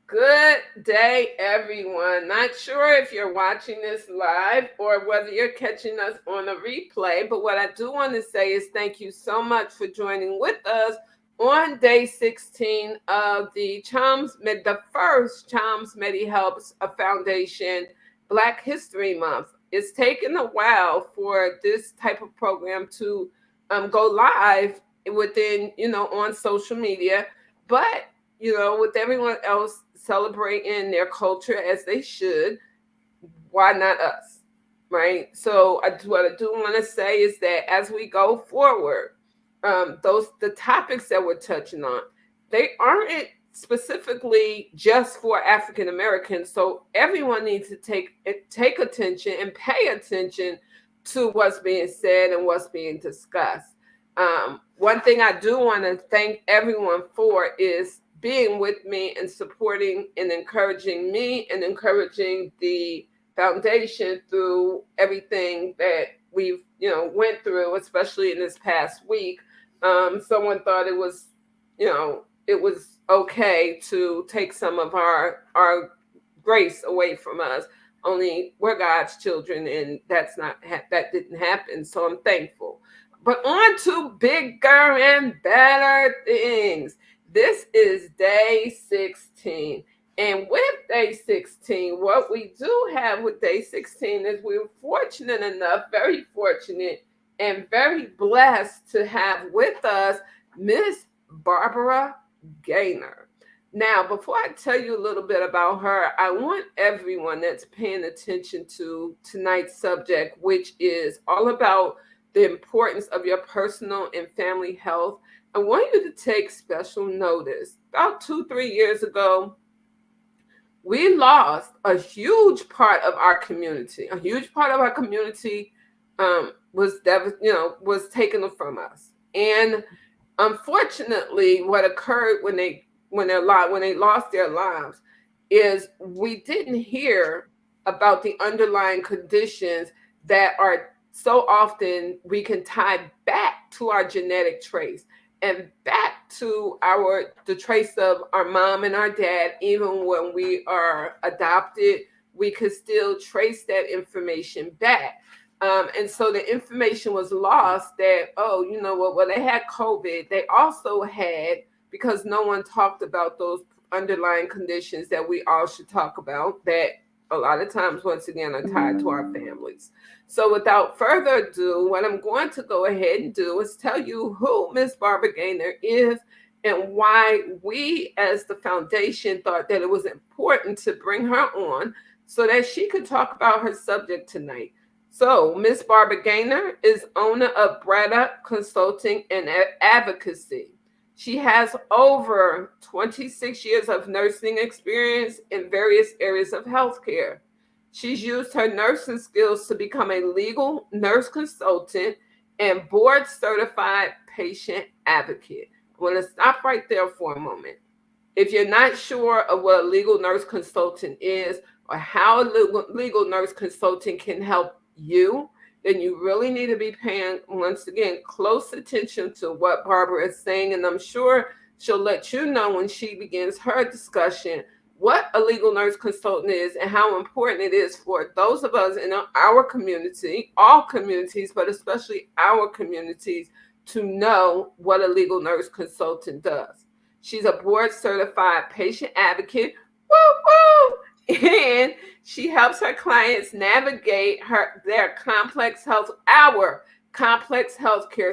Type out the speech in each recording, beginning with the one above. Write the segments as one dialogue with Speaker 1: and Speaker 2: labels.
Speaker 1: Good day, everyone. Not sure if you're watching this live or whether you're catching us on a replay, but what I do want to say is thank you so much for joining with us on day 16 of the first Chom's Medi Helps a Foundation Black History Month. It's taken a while for this type of program to go live within, on social media, but with everyone else celebrating their culture as they should, why not us? Right? So what I do want to say is that as we go forward, the topics that we're touching on, they aren't specifically just for African Americans. So everyone needs to take attention and pay attention to what's being said and what's being discussed. One thing I do want to thank everyone for is being with me and supporting and encouraging me and encouraging the foundation through everything that we've went through, especially in this past week. Someone thought it was okay to take some of our grace away from us. Only we're God's children, and that didn't happen. So I'm thankful. But on to bigger and better things. This is day 16. And with day 16, what we do have with day 16 is we're fortunate enough, very fortunate, and very blessed to have with us Miss Barbara Gaynor. Now, before I tell you a little bit about her, I want everyone that's paying attention to tonight's subject, which is all about the importance of your personal and family health. I want you to take special notice. About 2-3 years ago, we lost a huge part of our community. A huge part of our community was taken from us. And unfortunately, what occurred when they lost their lives is we didn't hear about the underlying conditions that are so often we can tie back to our genetic trace and back to the trace of our mom and our dad. Even when we are adopted, we could still trace that information back. And so the information was lost that, oh, you know what, well, they had COVID. They also had, because no one talked about those underlying conditions that we all should talk about, that a lot of times, once again, are tied to our families. So without further ado, what I'm going to go ahead and do is tell you who Miss Barbara Gaynor is and why we as the foundation thought that it was important to bring her on so that she could talk about her subject tonight. So Miss Barbara Gaynor is owner of Braddock Consulting and Advocacy. She has over 26 years of nursing experience in various areas of healthcare. She's used her nursing skills to become a legal nurse consultant and board certified patient advocate. I want to stop right there for a moment. If you're not sure of what a legal nurse consultant is or how a legal nurse consultant can help you, then you really need to be paying, once again, close attention to what Barbara is saying. And I'm sure she'll let you know when she begins her discussion what a legal nurse consultant is and how important it is for those of us in our community, all communities, but especially our communities, to know what a legal nurse consultant does. She's a board certified patient advocate. Woo woo! And she helps her clients navigate our complex healthcare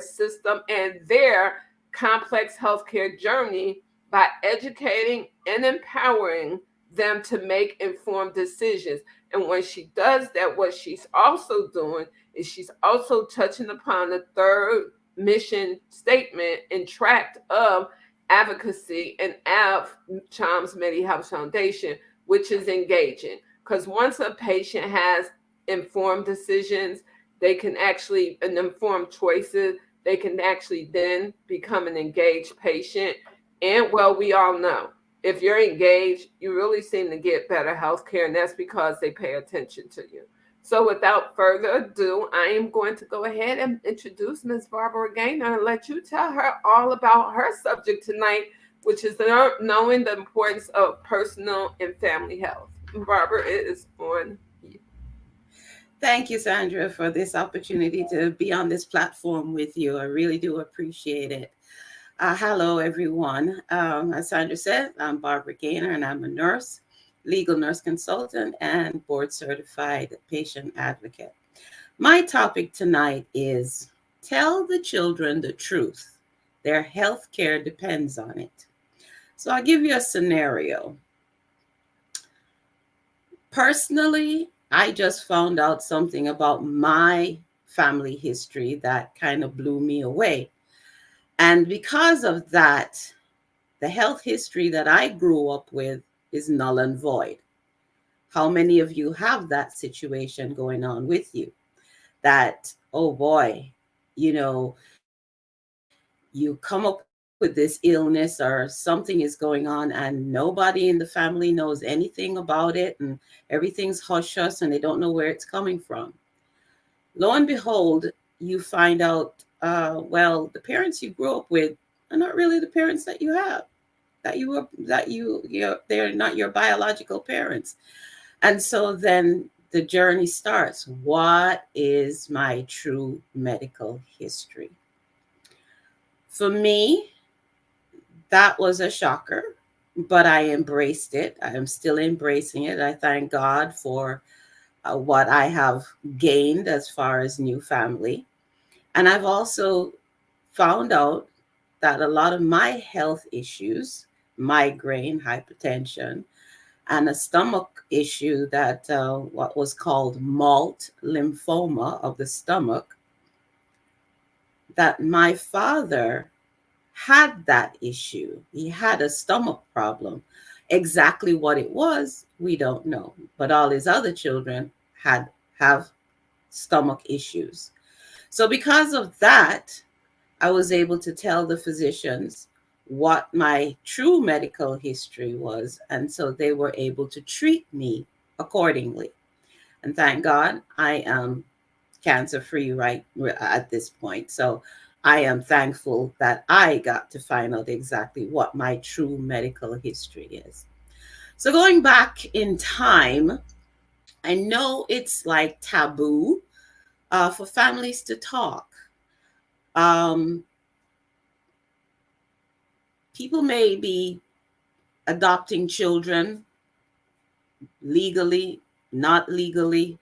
Speaker 1: system and their complex healthcare journey by educating and empowering them to make informed decisions. And when she does that, what she's also doing is she's also touching upon the third mission statement and tract of advocacy and Chom's Medi Helps Foundation, which is engaging. Because once a patient has informed decisions, they can actually, and informed choices, they can actually then become an engaged patient. And well, we all know if you're engaged, you really seem to get better health care, and that's because they pay attention to you. So without further ado, I am going to go ahead and introduce Ms. Barbara Gaynor and let you tell her all about her subject tonight, which is knowing the importance of personal and family health. Barbara, it is on you.
Speaker 2: Thank you, Sandra, for this opportunity to be on this platform with you. I really do appreciate it. Hello, everyone. As Sandra said, I'm Barbara Gaynor, and I'm a nurse, legal nurse consultant, and board certified patient advocate. My topic tonight is tell the children the truth. Their health care depends on it. So I'll give you a scenario. Personally, I just found out something about my family history that kind of blew me away. And because of that, the health history that I grew up with is null and void. How many of you have that situation going on with you? That, oh boy, you know, you come up with this illness or something is going on and nobody in the family knows anything about it and everything's hush hush and they don't know where it's coming from. Lo and behold, you find out, well, the parents you grew up with are not really the parents that you have, they're not your biological parents. And so then the journey starts. What is my true medical history? For me, that was a shocker, but I embraced it. I am still embracing it. I thank God for what I have gained as far as new family. And I've also found out that a lot of my health issues, migraine, hypertension, and a stomach issue that what was called malt lymphoma of the stomach, that my father had that issue. He had a stomach problem. Exactly what it was, we don't know. But all his other children had have stomach issues. So because of that, I was able to tell the physicians what my true medical history was. And so they were able to treat me accordingly. And thank God I am cancer free right at this point. So I am thankful that I got to find out exactly what my true medical history is. So going back in time, I know it's like taboo for families to talk. Um, People may be adopting children legally, not legally.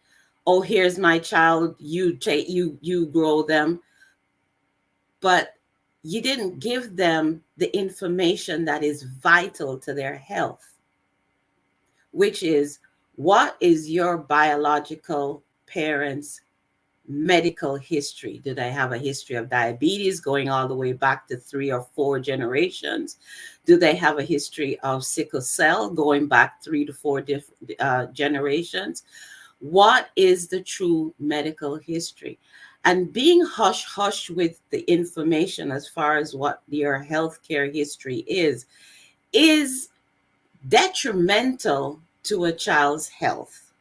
Speaker 2: Oh, here's my child. You grow them, but you didn't give them the information that is vital to their health, which is what is your biological parents' medical history? Do they have a history of diabetes going all the way back to 3 or 4 generations? Do they have a history of sickle cell going back 3 to 4 different generations? What is the true medical history? And being hush hush with the information as far as what your healthcare history is detrimental to a child's health.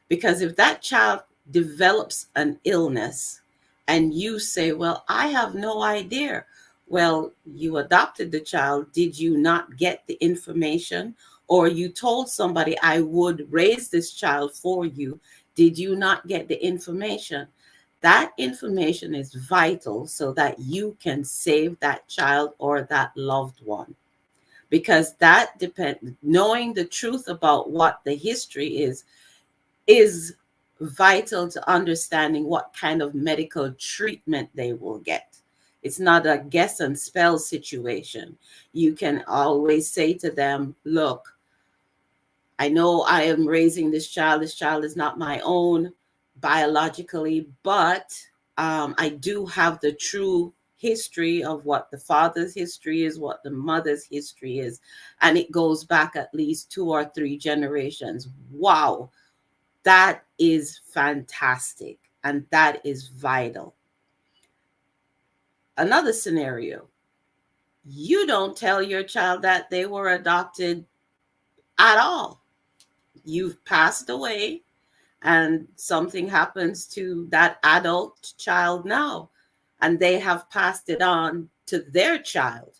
Speaker 2: Because if that child develops an illness and you say, well, I have no idea. Well, you adopted the child. Did you not get the information? Or you told somebody, I would raise this child for you. Did you not get the information? That information is vital so that you can save that child or that loved one. Because that depends, knowing the truth about what the history is vital to understanding what kind of medical treatment they will get. It's not a guess and spell situation. You can always say to them, look, I know I am raising this child. This child is not my own biologically, but I do have the true history of what the father's history is, what the mother's history is. And it goes back at least 2 or 3 generations. Wow, that is fantastic. And that is vital. Another scenario, you don't tell your child that they were adopted at all. You've passed away and something happens to that adult child now, and they have passed it on to their child.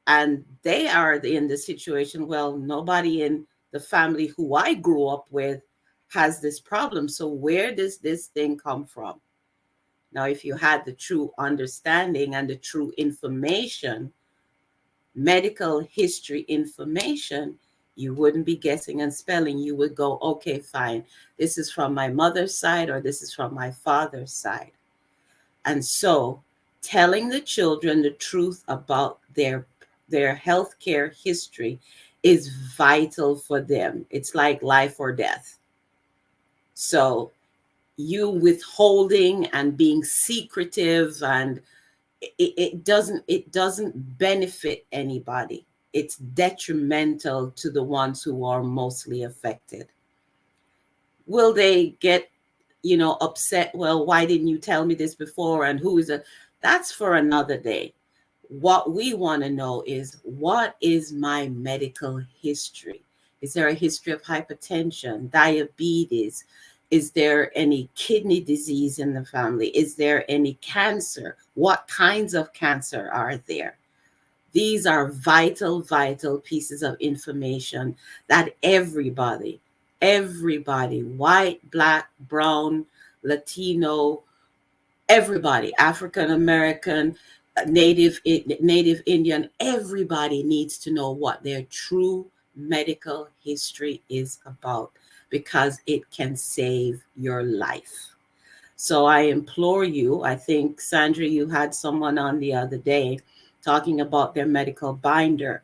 Speaker 2: And they are in the situation, well, nobody in the family who I grew up with has this problem. So where does this thing come from? Now, if you had the true understanding and the true information, medical history information, you wouldn't be guessing and spelling. You would go, okay, fine. This is from my mother's side or this is from my father's side. And so telling the children the truth about their healthcare history is vital for them. It's like life or death. So you withholding and being secretive, and it doesn't benefit anybody. It's detrimental to the ones who are mostly affected. Will they get upset? Well, why didn't you tell me this before? And who is a that's for another day. What we want to know is, what is my medical history? Is there a history of hypertension, diabetes? Is there any kidney disease in the family? Is there any cancer? What kinds of cancer are there? These are vital, vital pieces of information that everybody, white, black, brown, Latino, everybody, African American, native Indian, everybody needs to know what their true medical history is about, because it can save your life. So I implore you, I think, Sandra, you had someone on the other day talking about their medical binder.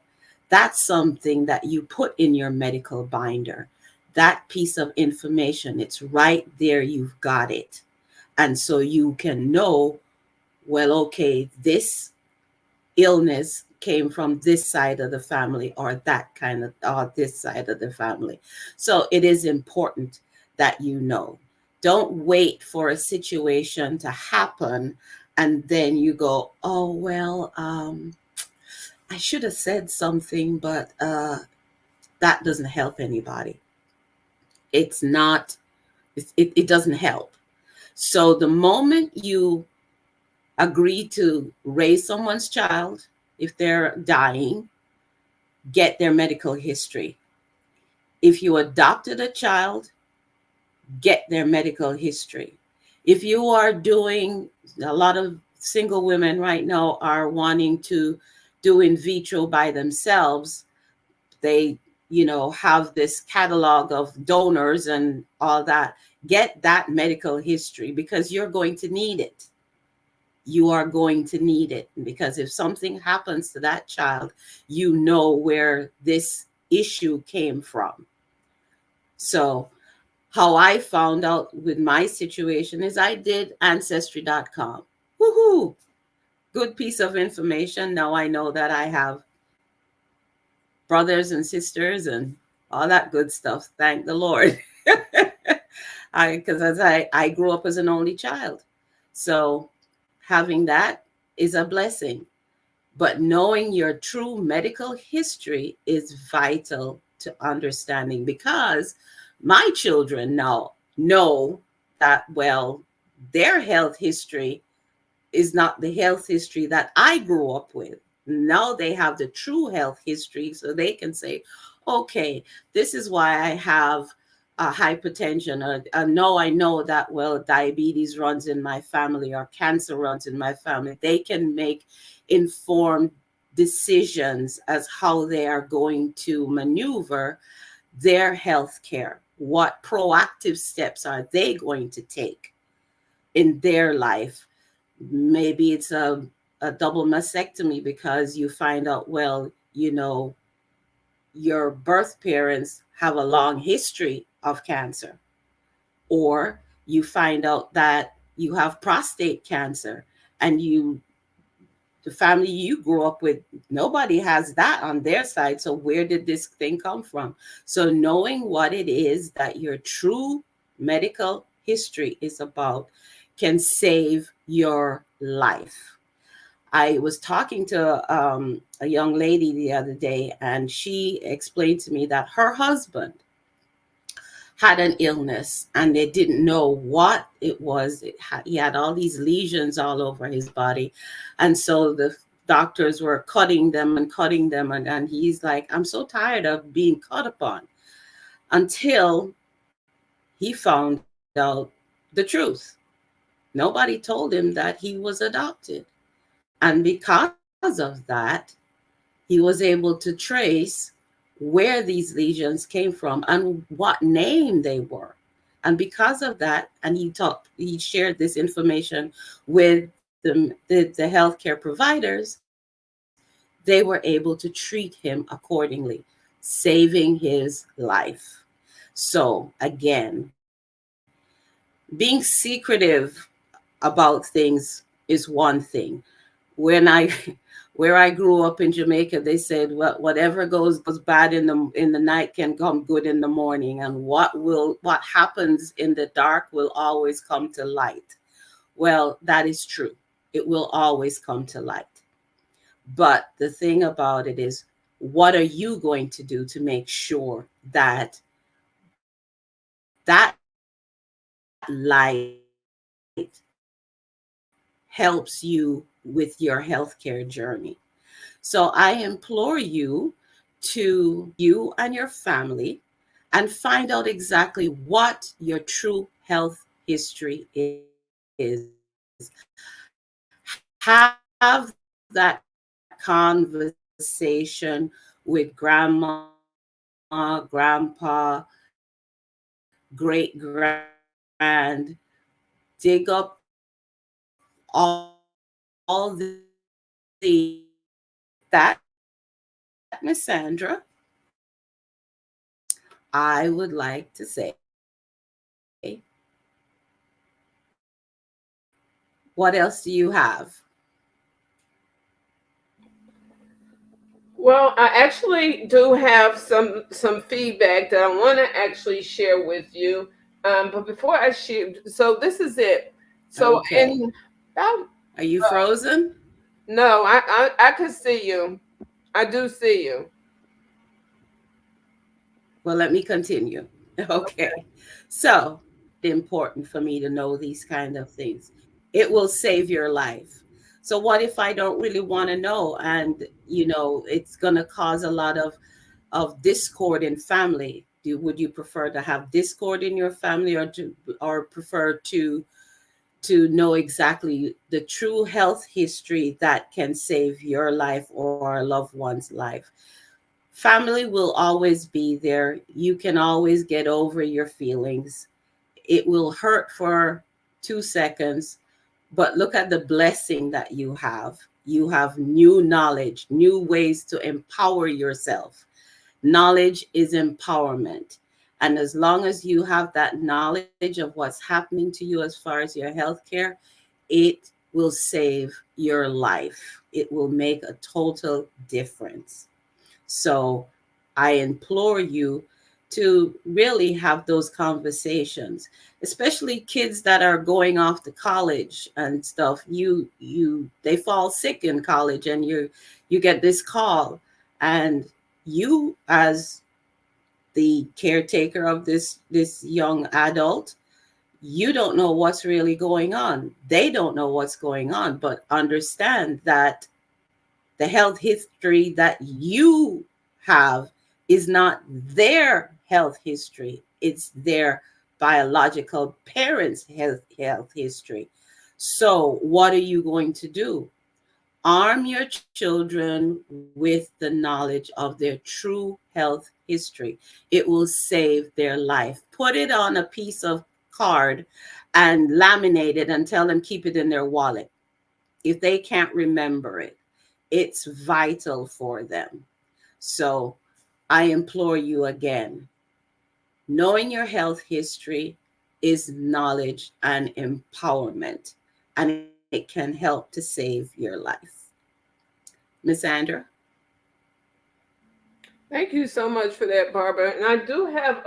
Speaker 2: That's something that you put in your medical binder. That piece of information, it's right there, you've got it. And so you can know, well, okay, this illness came from this side of the family, or that kind of, or this side of the family. So it is important that you know. Don't wait for a situation to happen and then you go, oh, well, I should have said something, but that doesn't help anybody. It's not, it doesn't help. So the moment you agree to raise someone's child, if they're dying, get their medical history. If you adopted a child, get their medical history. If you are doing, a lot of single women right now are wanting to do in vitro by themselves. They, have this catalog of donors and all that. Get that medical history, because you're going to need it. You are going to need it, because if something happens to that child, you know where this issue came from. So how I found out with my situation is I did ancestry.com. Woohoo! Good piece of information. Now I know that I have brothers and sisters and all that good stuff. Thank the Lord. Because as I grew up as an only child. So having that is a blessing. But knowing your true medical history is vital to understanding, because my children now know that, well, their health history is not the health history that I grew up with. Now they have the true health history, so they can say, okay, this is why I have hypertension, or no, I know that, well, diabetes runs in my family or cancer runs in my family. They can make informed decisions as how they are going to maneuver their health care. What proactive steps are they going to take in their life? Maybe it's a double mastectomy because you find out, well, your birth parents have a long history of cancer, or you find out that you have prostate cancer, and the family you grew up with, nobody has that on their side. So where did this thing come from? So knowing what it is that your true medical history is about can save your life. I was talking to a young lady the other day, and she explained to me that her husband had an illness and they didn't know what it was. He had all these lesions all over his body. And so doctors were cutting them and cutting them. And he's like, I'm so tired of being cut upon, until he found out the truth. Nobody told him that he was adopted. And because of that, he was able to trace where these lesions came from and what name they were. And because of that, and he shared this information with the healthcare providers, they were able to treat him accordingly, saving his life. So again, being secretive about things is one thing. When I where I grew up in Jamaica, they said, well, whatever goes bad in the night can come good in the morning, and what happens in the dark will always come to light. Well, that is true. It will always come to light. But the thing about it is, what are you going to do to make sure that that light helps you with your healthcare journey? So I implore you to you and your family and find out exactly what your true health history is. Have that conversation with grandma, grandpa, great grand. Dig up all the, with that, Miss Sandra, I would like to say, what else do you have?
Speaker 1: Well, I actually do have some feedback that I want to actually share with you. But before I share, so this is it. So
Speaker 2: Okay.
Speaker 1: in about
Speaker 2: Are you frozen?
Speaker 1: no, I can see you. I do see you.
Speaker 2: Well, let me continue. Okay. So, important for me to know these kind of things. It will save your life. So what if I don't really want to know, and it's going to cause a lot of discord in family? Would you prefer to have discord in your family, or prefer to know exactly the true health history that can save your life or a loved one's life? Family will always be there. You can always get over your feelings. It will hurt for 2 seconds, but look at the blessing that you have. You have new knowledge, new ways to empower yourself. Knowledge is empowerment. And as long as you have that knowledge of what's happening to you as far as your health care, it will save your life. It will make a total difference. So I implore you to really have those conversations, especially kids that are going off to college and stuff. They fall sick in college, and you get this call, and you, as the caretaker of this young adult, you don't know what's really going on. They don't know what's going on, but understand that the health history that you have is not their health history, it's their biological parents' health history. So, what are you going to do? Arm your children with the knowledge of their true health history. It will save their life. Put it on a piece of card and laminate it and tell them keep it in their wallet if they can't remember it. It's vital for them. So I implore you again, knowing your health history is knowledge and empowerment, and it can help to save your life. Miss Sandra?
Speaker 1: Thank you so much for that, Barbara. And I do have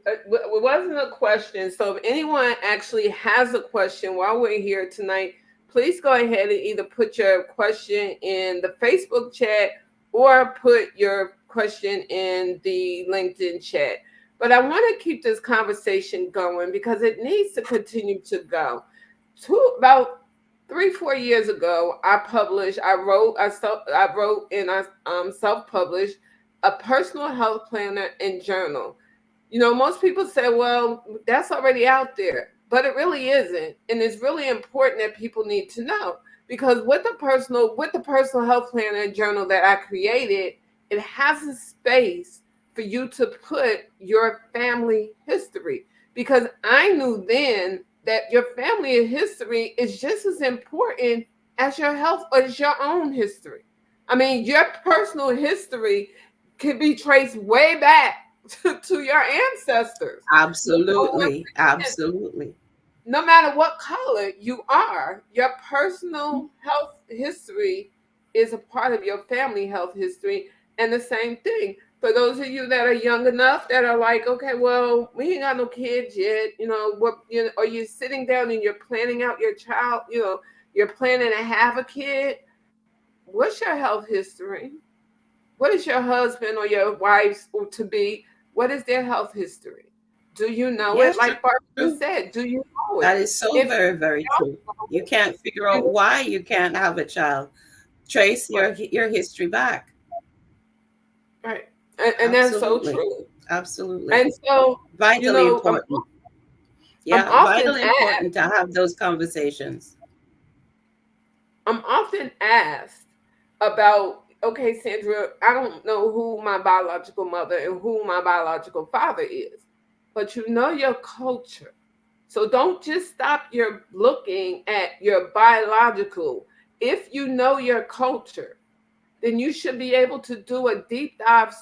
Speaker 1: it wasn't a question. So if anyone actually has a question while we're here tonight, please go ahead and either put your question in the Facebook chat or put your question in the LinkedIn chat. But I want to keep this conversation going because it needs to continue to go. About 3 4 years ago, I wrote and I self-published a personal health planner and journal. Most people say, well, that's already out there, but it really isn't. And it's really important that people need to know, because with the personal health planner and journal that I created, it has a space for you to put your family history, because I knew then that your family history is just as important as your health or as your own history. I mean, your personal history can be traced way back to your ancestors.
Speaker 2: Absolutely. Absolutely.
Speaker 1: No matter what color you are, your personal health history is a part of your family health history. And the same thing for those of you that are young enough that are like, okay, well, we ain't got no kids yet. Or you're sitting down and you're planning out your child, you're planning to have a kid. What's your health history? What is your husband or your wife's to be? What is their health history? Do you know it?
Speaker 2: Yes,
Speaker 1: Like Barbara
Speaker 2: true.
Speaker 1: said, do you know it?
Speaker 2: That is so
Speaker 1: If
Speaker 2: very, very
Speaker 1: you
Speaker 2: true.
Speaker 1: don't know
Speaker 2: You
Speaker 1: it,
Speaker 2: can't figure out
Speaker 1: you
Speaker 2: why you can't have a child. Trace
Speaker 1: right,
Speaker 2: your history back.
Speaker 1: right. And that's so
Speaker 2: Absolutely.
Speaker 1: true.
Speaker 2: Absolutely.
Speaker 1: And so, you
Speaker 2: Vitally
Speaker 1: know, I'm,
Speaker 2: important.
Speaker 1: I'm
Speaker 2: Yeah,
Speaker 1: often
Speaker 2: vitally
Speaker 1: asked,
Speaker 2: important to have those conversations.
Speaker 1: I'm often asked about, okay, Sandra, I don't know who my biological mother and who my biological father is, but you know your culture. So don't just stop your looking at your biological. If you know your culture, then you should be able to do a deep dive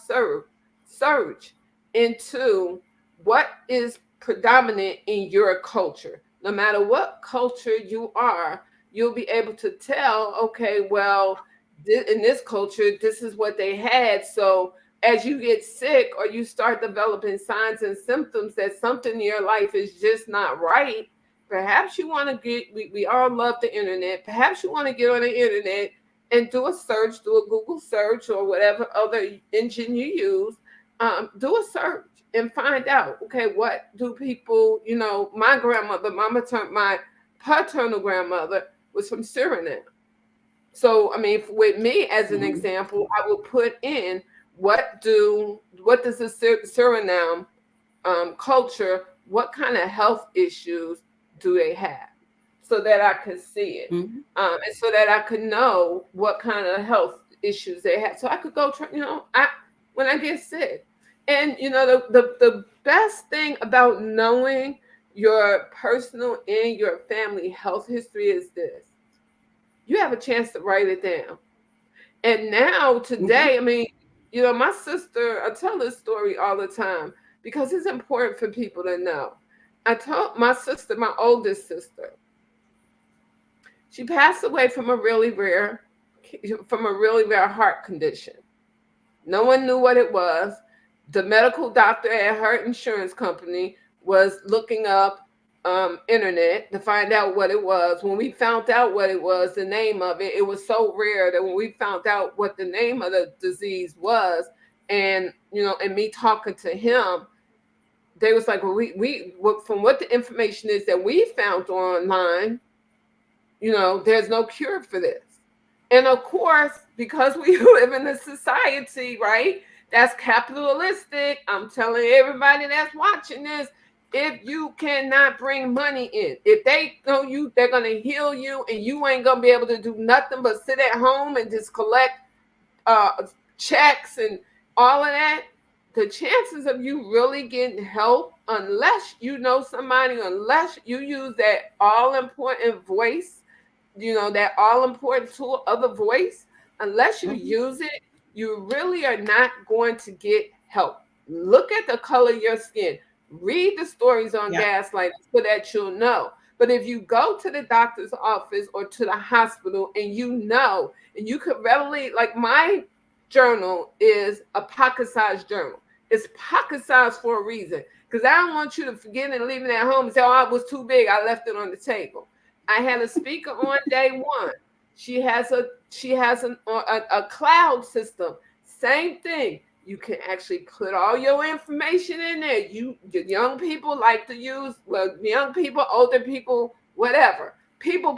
Speaker 1: search into what is predominant in your culture. No matter what culture you are, you'll be able to tell, okay, well, in this culture, this is what they had. So as you get sick or you start developing signs and symptoms that something in your life is just not right, perhaps you want to we all love the internet. Perhaps you want to get on the internet and do a search, do a Google search or whatever other engine you use. Do a search and find out, okay, what do people, my grandmother, my paternal grandmother was from Suriname. So, I mean, with me as an
Speaker 2: Mhm.
Speaker 1: example, I will put in what does the Suriname culture, what kind of health issues do they have, so that I could see it,
Speaker 2: Mhm.
Speaker 1: and so that I could know what kind of health issues they have, so I could go try, when I get sick. And the best thing about knowing your personal and your family health history is this: you have a chance to write it down. And now,
Speaker 2: Mhm.
Speaker 1: today, I mean, my sister, I tell this story all the time because it's important for people to know. I told my sister, my oldest sister, she passed away from a really rare heart condition. No one knew what it was. The medical doctor at her insurance company was looking up internet to find out what it was. When we found out what it was, the name of it, it was so rare that when we found out what the name of the disease was, and me talking to him, they was like, well, from what the information is that we found online, there's no cure for this. And of course, because we live in a society, right, that's capitalistic, I'm telling everybody that's watching this, if you cannot bring money in, if they know you, they're going to heal you, and you ain't going to be able to do nothing but sit at home and just collect uh, checks and all of that, the chances of you really getting help, unless you know somebody, unless you use that all important voice, that all important tool of the voice, unless you
Speaker 2: Mhm.
Speaker 1: use it, you really are not going to get help. Look at the color of your skin. Read the stories on
Speaker 2: Yeah.
Speaker 1: gaslighting so that you'll know. But if you go to the doctor's office or to the hospital and and you could readily, like, my journal is a pocket sized journal. It's pocket sized for a reason. Because I don't want you to forget and leave it at home and say, oh, it was too big. I left it on the table. I had a speaker on day one. She has a cloud system. Same thing. You can actually put all your information in there. The young people like to use, well, young people, older people, whatever. People.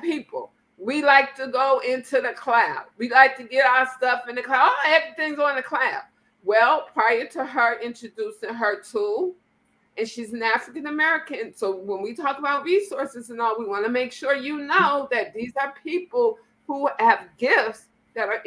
Speaker 1: We like to go into the cloud. We like to get our stuff in the cloud. Oh, everything's on the cloud. Well, prior to her introducing her tool, and she's an African American. So when we talk about resources and all, we want to make sure you know that these are people who have gifts that are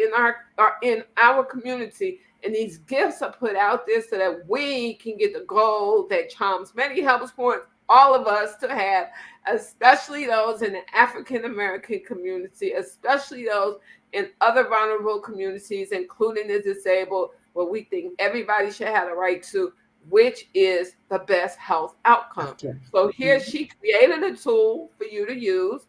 Speaker 1: in our community, and these gifts are put out there so that we can get the goal that charms many helps point all of us to have, especially those in the African American community, especially those in other vulnerable communities, including the disabled, where we think everybody should have the right to, which is the best health outcome.
Speaker 2: Okay.
Speaker 1: So here
Speaker 2: Mhm.
Speaker 1: she created a tool for you to use.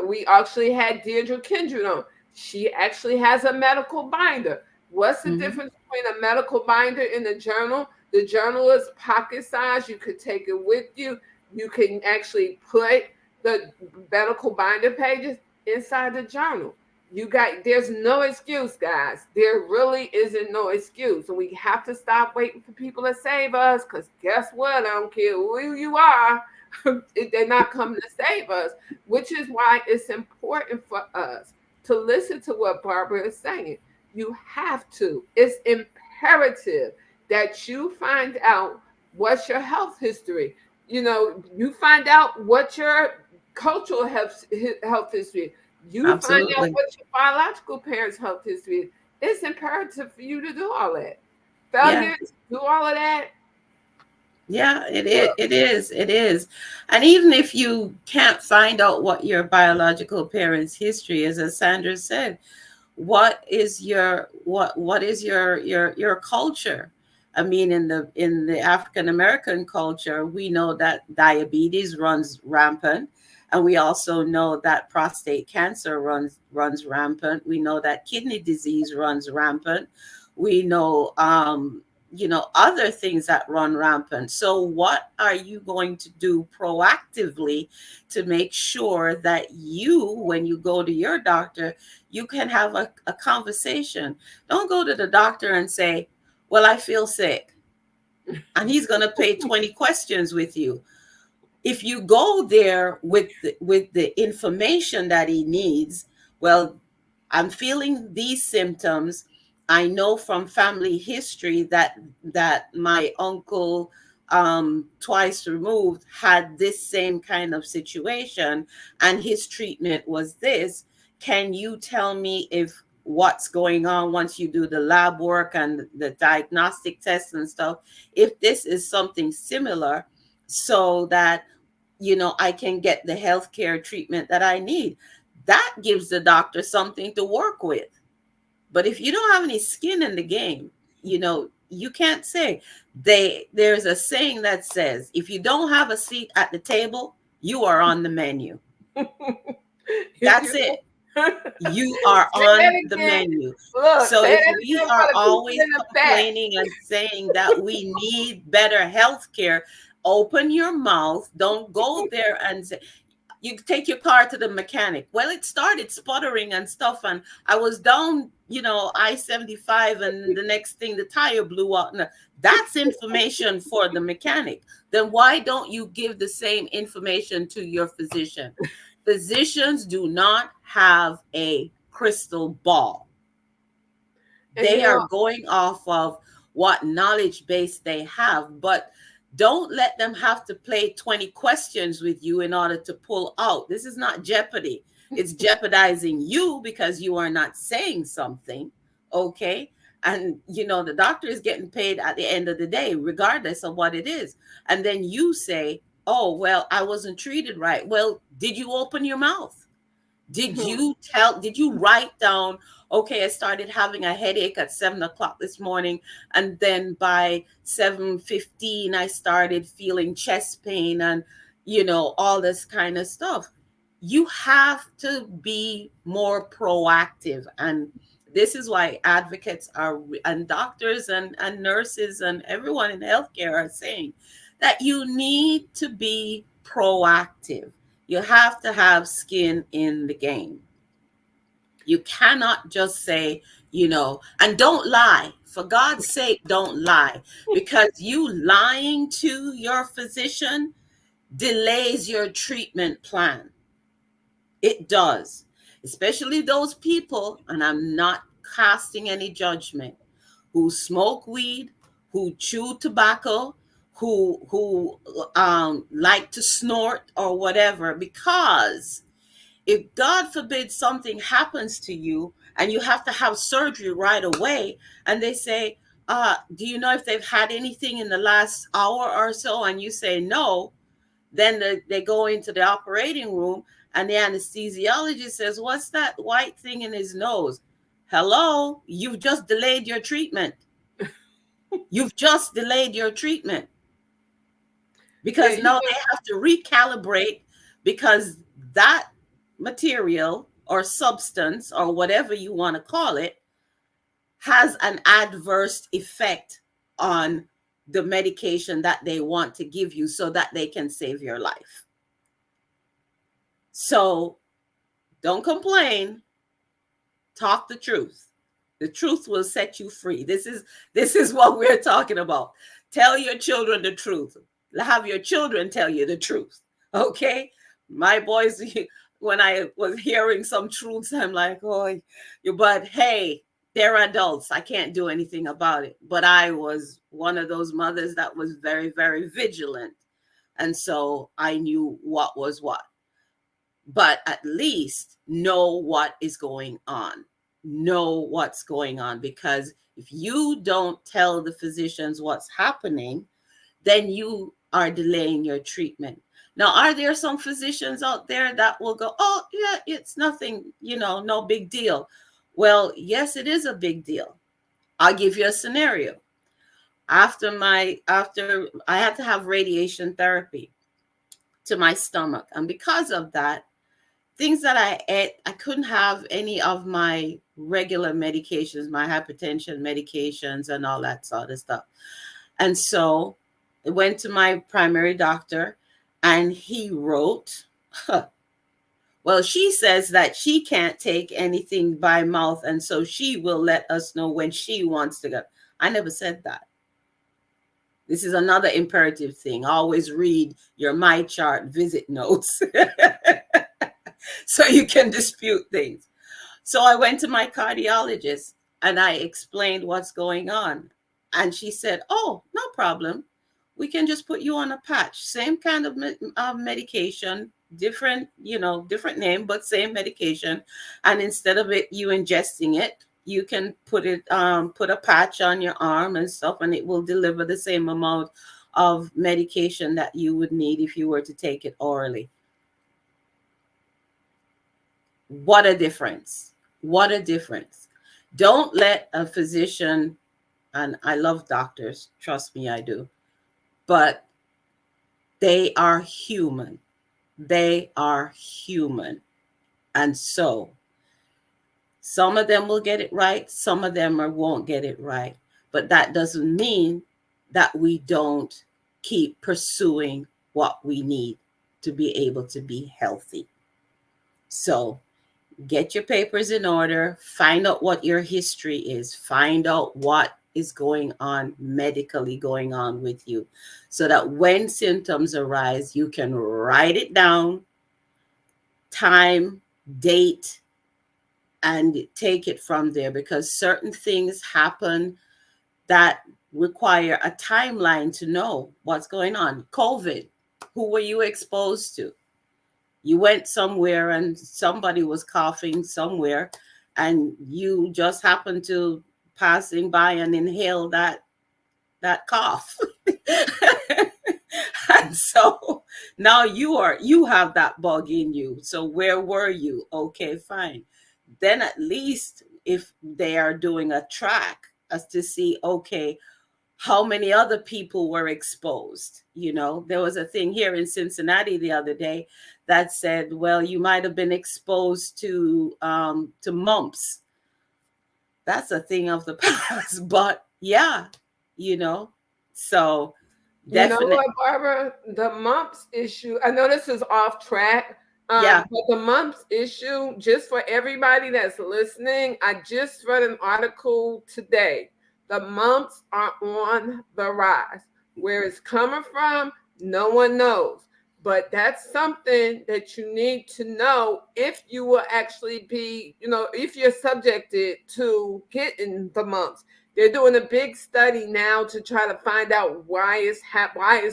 Speaker 1: We actually had Deirdre Kindred on. She actually has a medical binder. What's the
Speaker 2: Mhm.
Speaker 1: difference between a medical binder and a journal? The journal is pocket size. You could take it with you. You can actually put the medical binder pages inside the journal. There's no excuse, guys. There really isn't no excuse. And we have to stop waiting for people to save us, because guess what? I don't care who you are, they're not coming to save us, which is why it's important for us to listen to what Barbara is saying. You have to. It's imperative that you find out what's your health history. You find out what your cultural health history. You find out
Speaker 2: Absolutely.
Speaker 1: what your biological parents' health history is. It's imperative for you to do all that.
Speaker 2: Yeah.
Speaker 1: Failure to do all of that.
Speaker 2: Yeah, it is. It is. It is. And even if you can't find out what your biological parents' history is, as Sandra said, what is your culture? I mean, in the African American culture, we know that diabetes runs rampant, and we also know that prostate cancer runs rampant. We know that kidney disease runs rampant. We know other things that run rampant. So what are you going to do proactively to make sure that you, when you go to your doctor, you can have a conversation? Don't go to the doctor and say, well, I feel sick, and he's going to pay 20 questions with you. If you go there with the information that he needs, well, I'm feeling these symptoms. I know from family history that my uncle, twice removed, had this same kind of situation, and his treatment was this. Can you tell me if what's going on once you do the lab work and the diagnostic tests and stuff, if this is something similar, so that I can get the healthcare treatment that I need? That gives the doctor something to work with. But if you don't have any skin in the game, you can't say. There's a saying that says, if you don't have a seat at the table, you are on the menu.
Speaker 1: If
Speaker 2: That's
Speaker 1: you
Speaker 2: it.
Speaker 1: say
Speaker 2: You are
Speaker 1: that
Speaker 2: on the
Speaker 1: again,
Speaker 2: menu.
Speaker 1: look,
Speaker 2: So
Speaker 1: say
Speaker 2: if
Speaker 1: that
Speaker 2: we
Speaker 1: again
Speaker 2: are
Speaker 1: for the people
Speaker 2: always
Speaker 1: in the back.
Speaker 2: complaining and saying that we need better health care, open your mouth. Don't go there and say, you take your car to the mechanic. Well, it started sputtering and stuff, and I was down, I-75, and the next thing, the tire blew out. No, that's information for the mechanic. Then why don't you give the same information to your physician? Physicians do not have a crystal ball.
Speaker 1: And
Speaker 2: They are going off of what knowledge base they have, but don't let them have to play 20 questions with you in order to pull out. This is not Jeopardy. It's jeopardizing you because you are not saying something. Okay. And the doctor is getting paid at the end of the day, regardless of what it is. And then you say, oh, well, I wasn't treated right. Well, did you open your mouth? Did you write down, okay, I started having a headache at 7 o'clock this morning, and then by 7:15 I started feeling chest pain, and all this kind of stuff. You have to be more proactive. And this is why advocates are, and doctors and nurses and everyone in healthcare are saying that you need to be proactive. You have to have skin in the game. You cannot just say, and don't lie. For God's sake, don't lie. Because you lying to your physician delays your treatment plan. It does. especially those people, and I'm not casting any judgment, who smoke weed, who chew tobacco, who like to snort or whatever, because if God forbid something happens to you and you have to have surgery right away, and they say, do you know if they've had anything in the last hour or so? And you say no, then they go into the operating room and the anesthesiologist says, what's that white thing in his nose? Hello, you've just delayed your treatment. You've just delayed your treatment
Speaker 1: Yeah,
Speaker 2: because
Speaker 1: you
Speaker 2: now
Speaker 1: know,
Speaker 2: they have to recalibrate because that material or substance or whatever you want to call it has an adverse effect on the medication that they want to give you so that they can save your life. So don't complain, talk the truth. The truth will set you free. This is what we're talking about. Tell your children the truth. Have your children tell you the truth. Okay? My boys, when I was hearing some truths, I'm like, oh, but hey, they're adults. I can't do anything about it. But I was one of those mothers that was very, very vigilant. And so I knew what was what, but at least know what is going on. Know what's going on, because if you don't tell the physicians what's happening, then you are delaying your treatment. Now, are there some physicians out there that will go, oh, yeah, it's nothing, no big deal? Well, yes, it is a big deal. I'll give you a scenario. After I had to have radiation therapy to my stomach, and because of that, things that I ate, I couldn't have any of my regular medications, my hypertension medications, and all that sort of stuff. And so I went to my primary doctor, and he wrote, well, she says that she can't take anything by mouth, and so she will let us know when she wants to go. I never said that. This is another imperative thing. Always read your My Chart visit notes so you can dispute things. So I went to my cardiologist and I explained what's going on. And she said, oh, no problem. We can just put you on a patch. Same kind of medication, different name, but same medication. And instead of you ingesting it, you can put a patch on your arm and stuff, and it will deliver the same amount of medication that you would need if you were to take it orally. What a difference. What a difference. Don't let a physician, and I love doctors, trust me, I do, but they are human. They are human. And so some of them will get it right, some of them won't get it right. But that doesn't mean that we don't keep pursuing what we need to be able to be healthy. So get your papers in order, find out what your history is, find out what is going on medically going on with you, so that when symptoms arise, you can write it down, time, date, and take it from there, because certain things happen that require a timeline to know what's going on. COVID, who were you exposed to? You went somewhere and somebody was coughing somewhere, and you just happened to passing by and inhale that cough. And so now you have that bug in you. So where were you? Okay, fine. Then at least if they are doing a track as to see, okay, how many other people were exposed. There was a thing here in Cincinnati the other day that said, well, you might have been exposed to mumps. That's a thing of the past. But yeah, so
Speaker 1: you know
Speaker 2: definitely.
Speaker 1: what, Barbara? The mumps issue, I know this is off track,
Speaker 2: Yeah.
Speaker 1: but the mumps issue, just for everybody that's listening, I just read an article today. The mumps are on the rise. Where it's coming from, no one knows. But that's something that you need to know if you will actually be, if you're subjected to getting the mumps. They're doing a big study now to try to find out why it's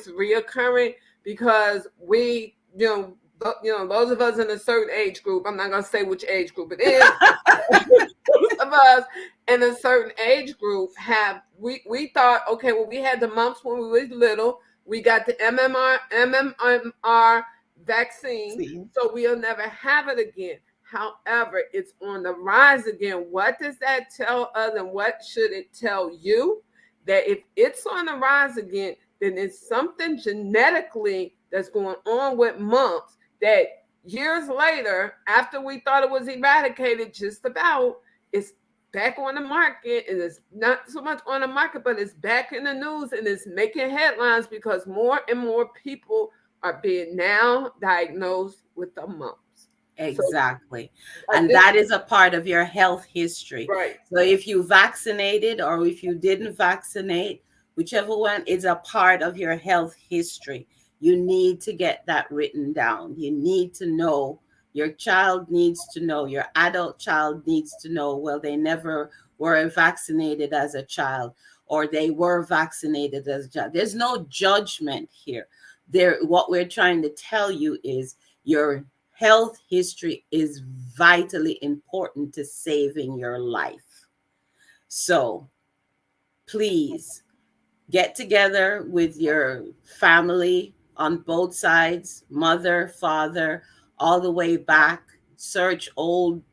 Speaker 1: reoccurring, because we, those of us in a certain age group, I'm not going to say which age group it is, those of us in a certain age group we thought, okay, well, we had the mumps when we were little. We got the MMR vaccine,
Speaker 2: See?
Speaker 1: so we'll never have it again. However, it's on the rise again. What does that tell us, and what should it tell you? That if it's on the rise again, then it's something genetically that's going on with mumps that years later, after we thought it was eradicated, just about, it's back on the market, and it's not so much on the market, but it's back in the news, and it's making headlines because more and more people are being now diagnosed with the mumps. So
Speaker 2: Exactly. And that is a part of your health history.
Speaker 1: right.
Speaker 2: So if you vaccinated or if you didn't vaccinate, whichever one is a part of your health history, you need to get that written down. You need to know, your child needs to know, your adult child needs to know, well, they never were vaccinated as a child, or they were vaccinated as a child. There's no judgment here. What we're trying to tell you is your health history is vitally important to saving your life. So please get together with your family on both sides, mother, father, all the way back. Search old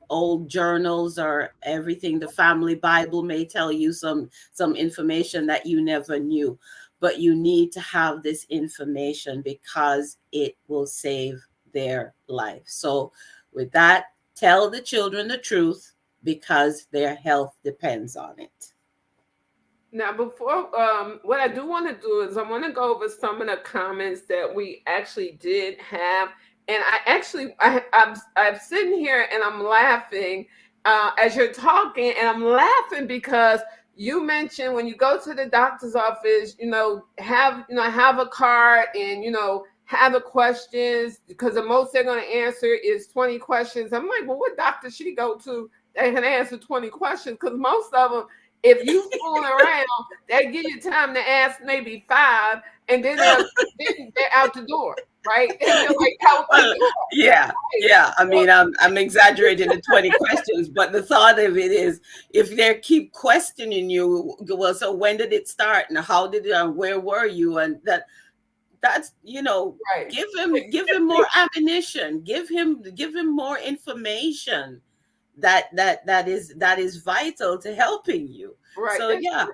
Speaker 2: journals or everything. The family Bible may tell you some information that you never knew, but you need to have this information because it will save their life. So with that, tell the children the truth because their health depends on it.
Speaker 1: Now, before what I do want to do is I want to go over some of the comments that we actually did have, and I'm sitting here and I'm laughing as you're talking, and I'm laughing because you mentioned when you go to the doctor's office, have a card, and have the questions, because the most they're going to answer is 20 questions. I'm like, well, what doctor should he go to that can answer 20 questions? Because most of them, if you fooling around, they give you time to ask maybe 5, and then they're out the door, right? And you're like, out the
Speaker 2: Well,
Speaker 1: door.
Speaker 2: yeah,
Speaker 1: Right?
Speaker 2: yeah. I mean, I'm exaggerating the 20 questions, but the thought of it is, if they keep questioning you, well, so when did it start, and how did it, and where were you, and that's
Speaker 1: Right.
Speaker 2: give him more ammunition, give him more information that is vital to helping you.
Speaker 1: Right.
Speaker 2: So
Speaker 1: That's
Speaker 2: yeah.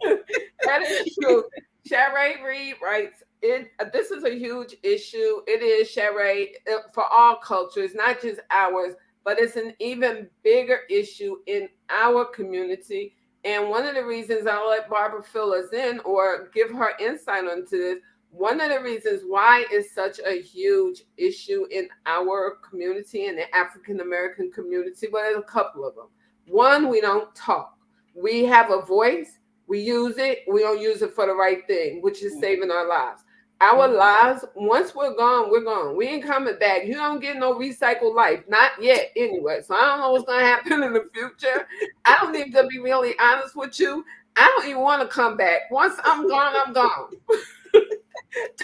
Speaker 1: true. That is true. Sherry Reed writes, this is a huge issue. It is, Sherry, for all cultures, not just ours, but it's an even bigger issue in our community. And one of the reasons, I'll let Barbara fill us in or give her insight onto this, one of the reasons why it's such a huge issue in our community, in the African American community, but there's a couple of them. One, we don't talk. We have a voice, we use it, we don't use it for the right thing, which is saving our lives. Our lives, once we're gone, we're gone. We ain't coming back. You don't get no recycled life. Not yet, anyway. So I don't know what's going to happen in the future. I don't need to be really honest with you. I don't even want to come back. Once I'm gone, I'm gone.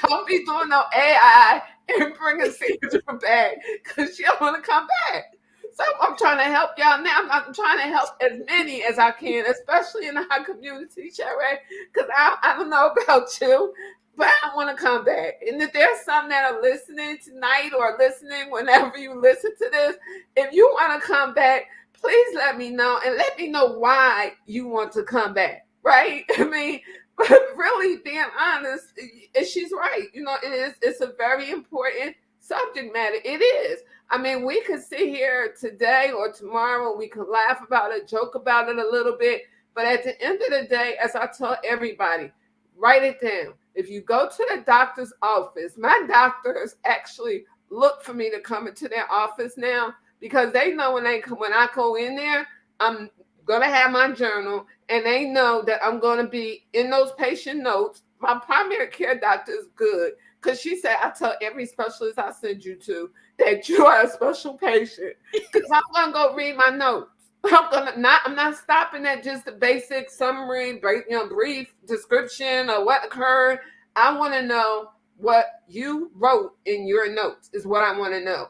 Speaker 1: Don't be doing no AI and bringing Caesar back because she don't want to come back. So I'm trying to help y'all now. I'm trying to help as many as I can, especially in our community, Sherry, because I don't know about you, but I want to come back. And if there's some that are listening tonight or listening whenever you listen to this, if you want to come back, please let me know, and let me know why you want to come back, right? I mean, but really being honest, she's right. It's a very important subject matter. It is. I mean, we could sit here today or tomorrow, we could laugh about it, joke about it a little bit, but at the end of the day, as I tell everybody, write it down. If you go to the doctor's office, my doctors actually look for me to come into their office now, because they know when I go in there, I'm gonna have my journal, and they know that I'm gonna be in those patient notes. My primary care doctor is good Because she said, I tell every specialist I send you to that you are a special patient. Because I'm gonna go read my notes. I'm not stopping at just the basic summary, brief description of what occurred. I want to know what you wrote in your notes is what I want to know.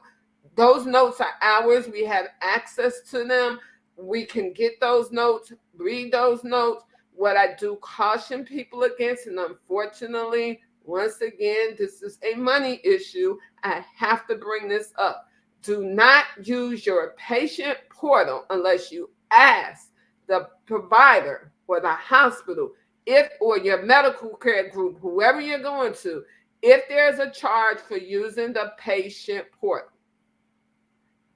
Speaker 1: Those notes are ours. We have access to them. We can get those notes, read those notes. What I do caution people against, and unfortunately, once again, this is a money issue. I have to bring this up. Do not use your patient portal unless you ask the provider or the hospital, if or your medical care group, whoever you're going to, if there's a charge for using the patient portal.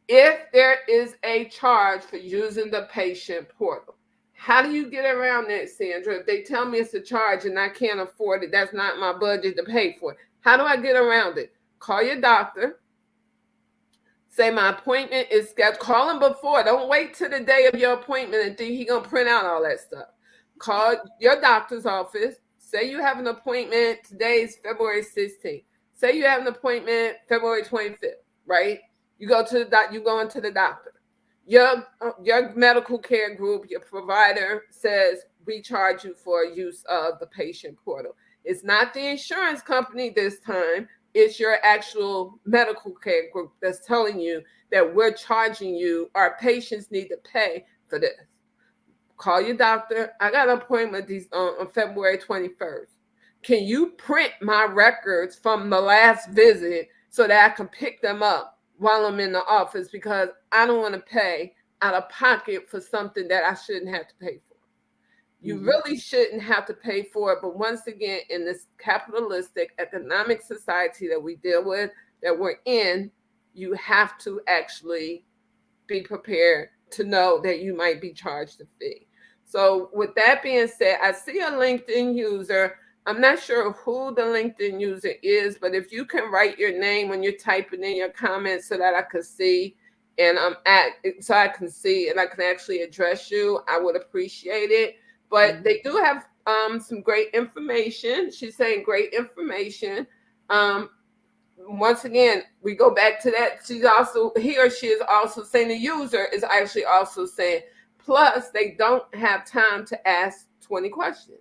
Speaker 1: If there is a charge for using the patient portal. How do you get around that, Sandra? If they tell me it's a charge and I can't afford it, that's not my budget to pay for it. How do I get around it? Call your doctor. Say my appointment is scheduled. Call him before. Don't wait till the day of your appointment and think he's going to print out all that stuff. Call your doctor's office. Say you have an appointment. Today is February 16th. Say you have an appointment February 25th, right? You go to the you go into the doctor. Your medical care group, your provider says we charge you for use of the patient portal. It's not the insurance company this time. It's your actual medical care group that's telling you that we're charging you. Our patients need to pay for this. Call your doctor. I got an appointment on February 21st. Can you print my records from the last visit so that I can pick them up while I'm in the office, because I don't want to pay out of pocket for something that I shouldn't have to pay for. You really shouldn't have to pay for it. But once again, in this capitalistic economic society that we deal with, that we're in, you have to actually be prepared to know that you might be charged a fee. So with that being said, I see a LinkedIn user. I'm not sure who the LinkedIn user is, but if you can write your name when you're typing in your comments so that I can see, and so I can see and I can actually address you, I would appreciate it. But they do have some great information. She's saying great information. Once again, we go back to that. He or she is also saying, the user is actually also saying, plus they don't have time to ask 20 questions.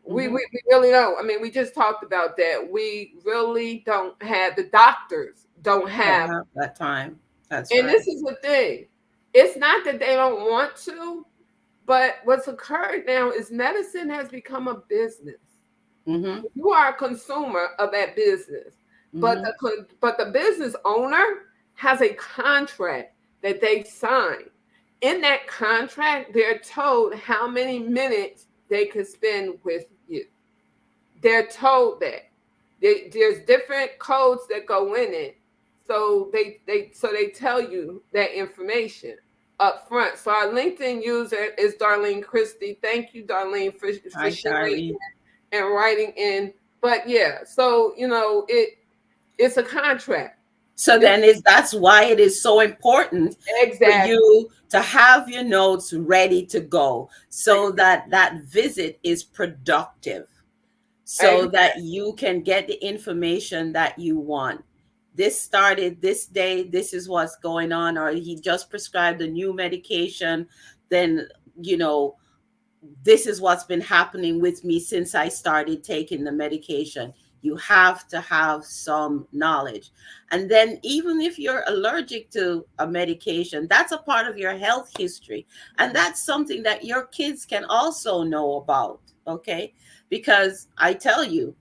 Speaker 1: We really don't. I mean, we just talked about that. We really don't have, the doctors don't have
Speaker 2: that time. That's
Speaker 1: and
Speaker 2: right.
Speaker 1: this is the thing. It's not that they don't want to, but what's occurred now is medicine has become a business. You are a consumer of that business, but the business owner has a contract that they sign. In that contract, they're told how many minutes they can spend with you. They're told that there's different codes that go in it, so they tell you that information up front. So our LinkedIn user is Darlene Christie. Thank you, Darlene, for sharing and writing in. But yeah, so it's a contract.
Speaker 2: So then that's why it is so important for you to have your notes ready to go, so that that visit is productive, so that you can get the information that you want. This started this day, this is what's going on, or he just prescribed a new medication, then this is what's been happening with me since I started taking the medication. You have to have some knowledge. And then even if you're allergic to a medication, that's a part of your health history. And that's something that your kids can also know about, okay? Because I tell you,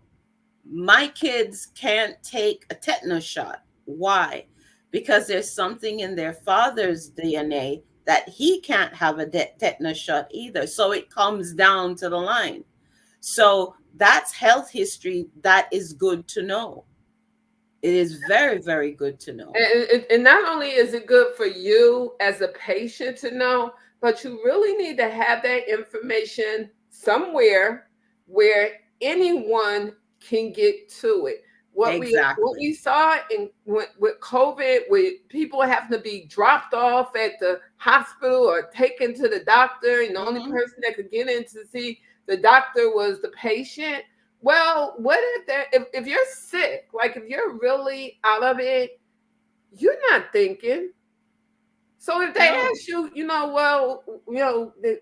Speaker 2: my kids can't take a tetanus shot. Why? Because there's something in their father's DNA that he can't have a tetanus shot either. So it comes down to the line. So that's health history that is good to know. It is very, very good to know.
Speaker 1: And not only is it good for you as a patient to know, but you really need to have that information somewhere where anyone can get to it. What we saw with COVID, with people having to be dropped off at the hospital or taken to the doctor, and the only person that could get in to see the doctor was the patient. Well, what if if you're sick, like if you're really out of it, you're not thinking. So if they
Speaker 2: No.
Speaker 1: ask you, well,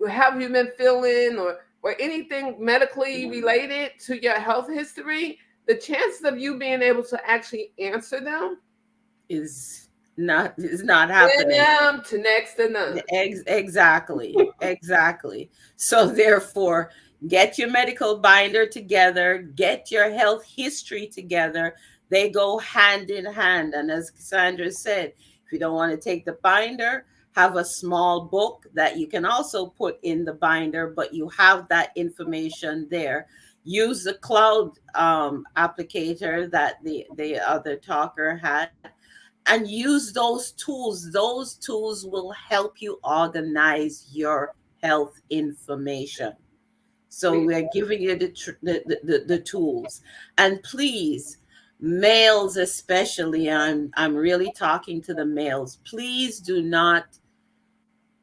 Speaker 1: how have you been feeling, or anything medically related to your health history, the chances of you being able to actually answer them
Speaker 2: is not
Speaker 1: slim
Speaker 2: happening.
Speaker 1: to next to none.
Speaker 2: Exactly, exactly. So therefore, get your medical binder together, get your health history together. They go hand in hand. And as Cassandra said, if you don't want to take the binder, have a small book that you can also put in the binder, but you have that information there. Use the cloud applicator that the other talker had, and use those tools. Those tools will help you organize your health information. So
Speaker 1: We,
Speaker 2: we're giving you the tools. And please, males especially, I'm really talking to the males. Please do not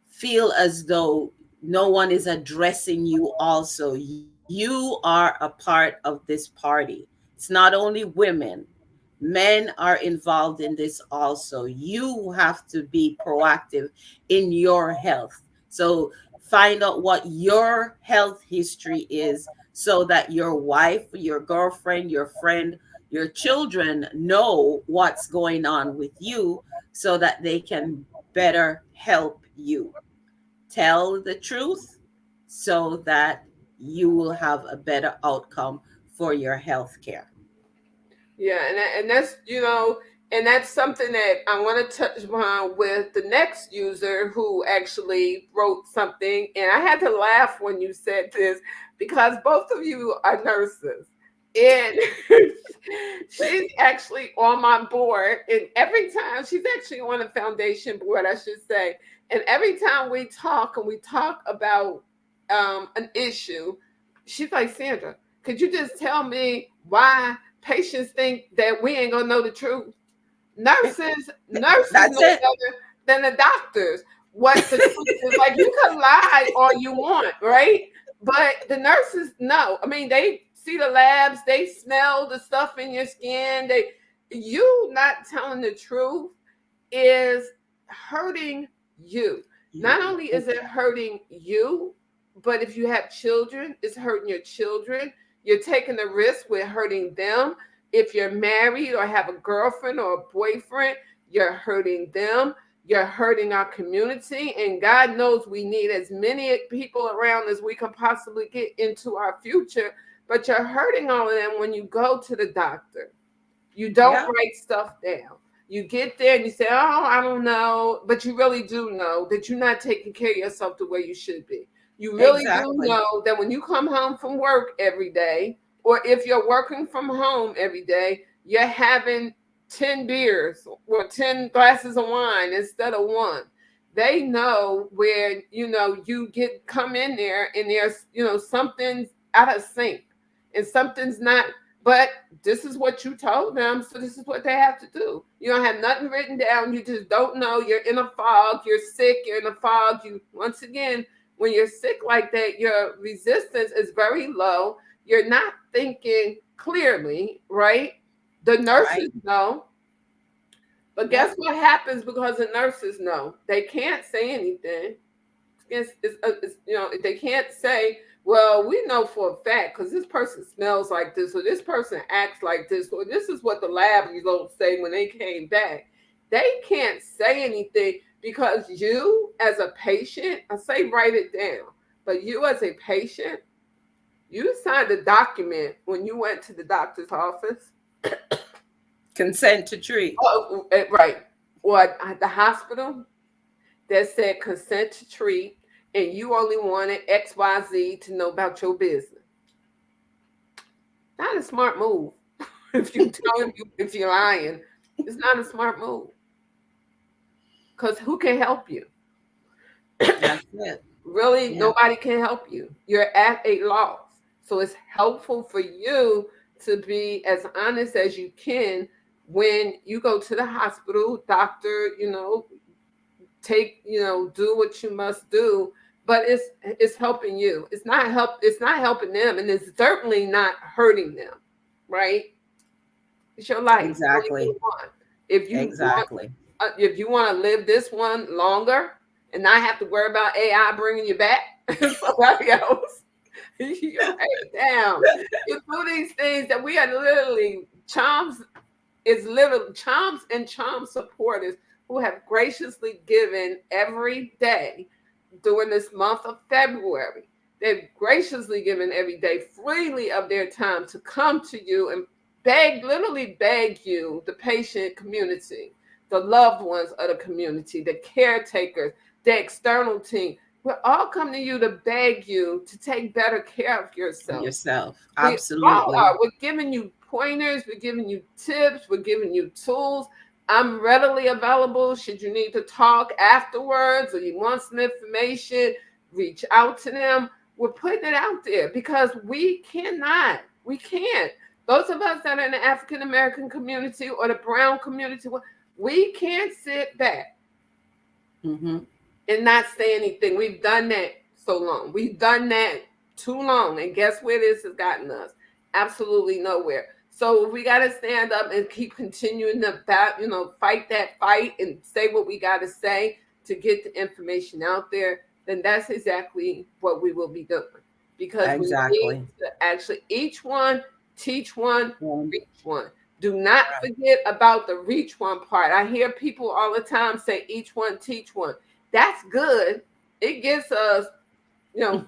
Speaker 2: feel as though no one is addressing you also. You are a part of this party. It's not only women, men are involved in this also. You have to be proactive in your health. So find out what your health history is so that your wife, your girlfriend, your friend, your children know what's going on with you so that they can better help you. Tell the truth so that you will have a better outcome for your health care.
Speaker 1: yeah, and that's and that's something that I want to touch upon with the next user who actually wrote something, and I had to laugh when you said this because both of you are nurses, and she's actually on my board, and every time she's actually on a foundation board, I should say, and every time we talk and we talk about an issue, she's like, Sandra, could you just tell me why patients think that we ain't gonna know the truth? Nurses
Speaker 2: That's
Speaker 1: know
Speaker 2: it.
Speaker 1: better than the doctors what the truth is. Like, you can lie all you want, right? But the nurses know. I mean, they see the labs, they smell the stuff in your skin. You not telling the truth is hurting you. Not
Speaker 2: You.
Speaker 1: only is it hurting you, but if you have children, it's hurting your children. You're taking a risk with hurting them. If you're married or have a girlfriend or a boyfriend, you're hurting them. You're hurting our community. And God knows we need as many people around as we can possibly get into our future. But you're hurting all of them when you go to the doctor. You don't
Speaker 2: Yeah,
Speaker 1: write stuff down. You get there and you say, "Oh, I don't know," but you really do know that you're not taking care of yourself the way you should be. You really do
Speaker 2: exactly.
Speaker 1: know that when you come home from work every day, or if you're working from home every day, you're having 10 beers or 10 glasses of wine instead of one. They know where, you get come in there and there's, something's out of sync and something's not, but this is what you told them, so this is what they have to do. You don't have nothing written down. You just don't know. You're in a fog. You're sick. You're in a fog. You once again, when you're sick like that, your resistance is very low. You're not thinking clearly, right? The
Speaker 2: Right.
Speaker 1: nurses know, but
Speaker 2: Yeah.
Speaker 1: guess what happens because the nurses know? They can't say anything. They can't say, well, we know for a fact because this person smells like this, or this person acts like this, or this is what the lab results say when they came back. They can't say anything because you, as a patient, I say write it down, but you, as a patient, you signed a document when you went to the doctor's office.
Speaker 2: Consent to treat.
Speaker 1: Oh, right. Or at the hospital that said consent to treat, and you only wanted XYZ to know about your business. Not a smart move. If you tell him if you're lying, it's not a smart move. Because who can help you?
Speaker 2: That's it.
Speaker 1: Really,
Speaker 2: Yeah.
Speaker 1: nobody can help you. You're at a loss. So it's helpful for you to be as honest as you can when you go to the hospital, doctor, take, do what you must do. but it's helping you. It's not helping them, and it's certainly not hurting them, right? It's your life. You only
Speaker 2: Exactly.
Speaker 1: get one. If you want,
Speaker 2: Exactly.
Speaker 1: if you want to live this one longer and not have to worry about AI bringing you back somebody else, you write it down. You do these things that we are literally charms. Is literally charms and charm supporters who have graciously given every day during this month of February. They've graciously given every day freely of their time to come to you and literally beg you, the patient community, the loved ones of the community, the caretakers, the external team. We're all coming to you to beg you to take better care of yourself.
Speaker 2: Yourself.
Speaker 1: We all
Speaker 2: Absolutely.
Speaker 1: are. We're giving you pointers, we're giving you tips, we're giving you tools. I'm readily available should you need to talk afterwards or you want some information, reach out to them. We're putting it out there because we can't. Those of us that are in the African American community or the brown community, we can't sit back
Speaker 2: Mm-hmm.
Speaker 1: and not say anything. We've done that so long. We've done that too long. And guess where this has gotten us? Absolutely nowhere. So if we got to stand up and keep continuing to fight that fight and say what we got to say to get the information out there, then that's exactly what we will be doing. Because we need
Speaker 2: Exactly.
Speaker 1: to actually each one, teach one,
Speaker 2: Um,
Speaker 1: reach one. Do not
Speaker 2: right.
Speaker 1: forget about the reach one part. I hear people all the time say each one, teach one. That's good. It gets us,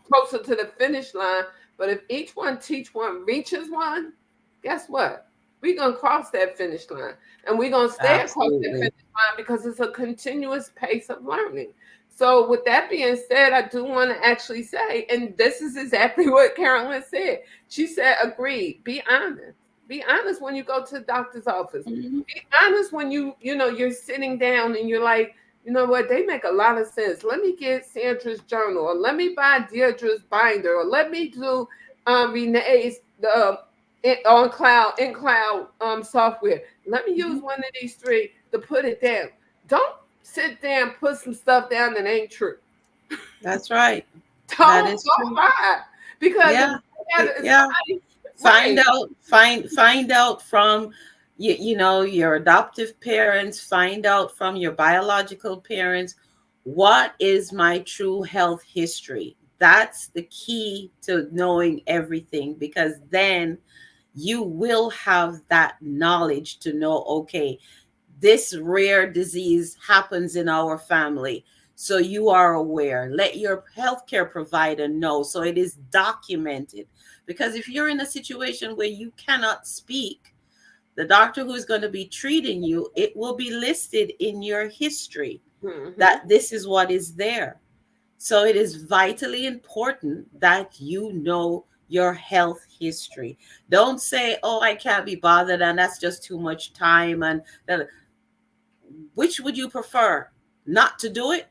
Speaker 1: closer to the finish line. But if each one teach one reaches one, guess what? We're gonna cross that finish line. And we're gonna stay across that
Speaker 2: Absolutely.
Speaker 1: finish line because it's a continuous pace of learning. So with that being said, I do want to actually say, and this is exactly what Carolyn said. She said, agreed, be honest. Be honest when you go to the doctor's office.
Speaker 2: Mm-hmm.
Speaker 1: Be honest when you're sitting down and you're like, you know what? They make a lot of sense. Let me get Sandra's journal, or let me buy Deirdre's binder, or let me do Renee's on cloud in cloud software. Let me use
Speaker 2: Mm-hmm.
Speaker 1: one of these three to put it down. Don't sit there and put some stuff down that ain't true.
Speaker 2: That's right. That
Speaker 1: Don't
Speaker 2: is true.
Speaker 1: try because
Speaker 2: Yeah.
Speaker 1: it's
Speaker 2: Yeah.
Speaker 1: right.
Speaker 2: Find out from your adoptive parents, find out from your biological parents, what is my true health history. That's the key to knowing everything, because then you will have that knowledge to know, okay, this rare disease happens in our family. So you are aware. Let your healthcare provider know so it is documented. Because if you're in a situation where you cannot speak, the doctor who's going to be treating you, it will be listed in your history
Speaker 1: Mm-hmm.
Speaker 2: that this is what is there. So it is vitally important that you know your health history. Don't say, oh, I can't be bothered and that's just too much time. And which would you prefer? Not to do it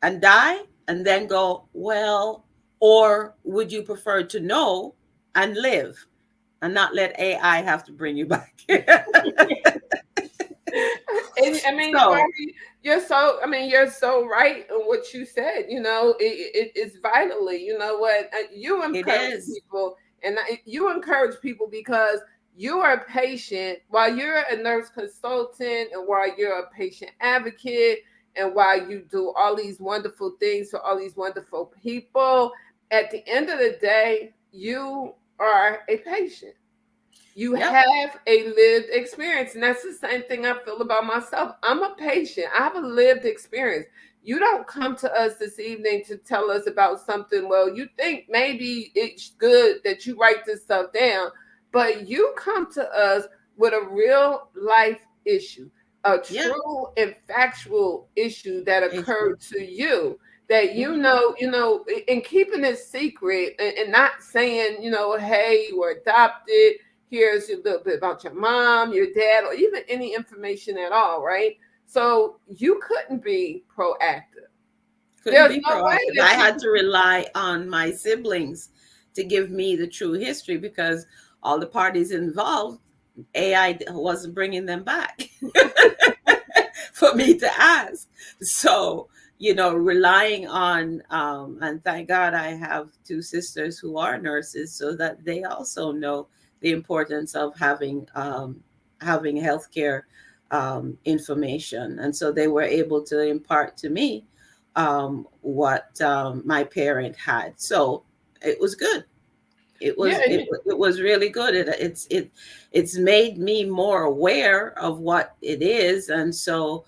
Speaker 2: and die and then go, well, or would you prefer to know and live and not let AI have to bring you back?
Speaker 1: And I mean,
Speaker 2: So
Speaker 1: Barbie, you're so right in what you said. It's vitally. You know what? You
Speaker 2: it
Speaker 1: encourage
Speaker 2: is.
Speaker 1: people, and you encourage people because you are a patient while you're a nurse consultant, and while you're a patient advocate, and while you do all these wonderful things for all these wonderful people. At the end of the day, you are a patient. You
Speaker 2: Yep.
Speaker 1: have a lived experience. And that's the same thing I feel about myself. I'm a patient. I have a lived experience. You don't come to us this evening to tell us about something. Well, you think maybe it's good that you write this stuff down, but you come to us with a real life issue, a
Speaker 2: Yeah.
Speaker 1: true and factual issue that
Speaker 2: Issue.
Speaker 1: occurred to you. That
Speaker 2: Hmm.
Speaker 1: in keeping it secret and not saying, hey, you were adopted, here's a little bit about your mom, your dad, or even any information at all, right? So you couldn't be proactive.
Speaker 2: Couldn't
Speaker 1: There's
Speaker 2: be
Speaker 1: no way
Speaker 2: proactive. I
Speaker 1: that you
Speaker 2: had to rely on my siblings to give me the true history because all the parties involved, AI wasn't bringing them back for me to ask. So, relying on, and thank God I have two sisters who are nurses, so that they also know the importance of having healthcare information, and so they were able to impart to me what my parent had. So it was good. It
Speaker 1: Yeah,
Speaker 2: was it, it was really good. It's made me more aware of what it is, and so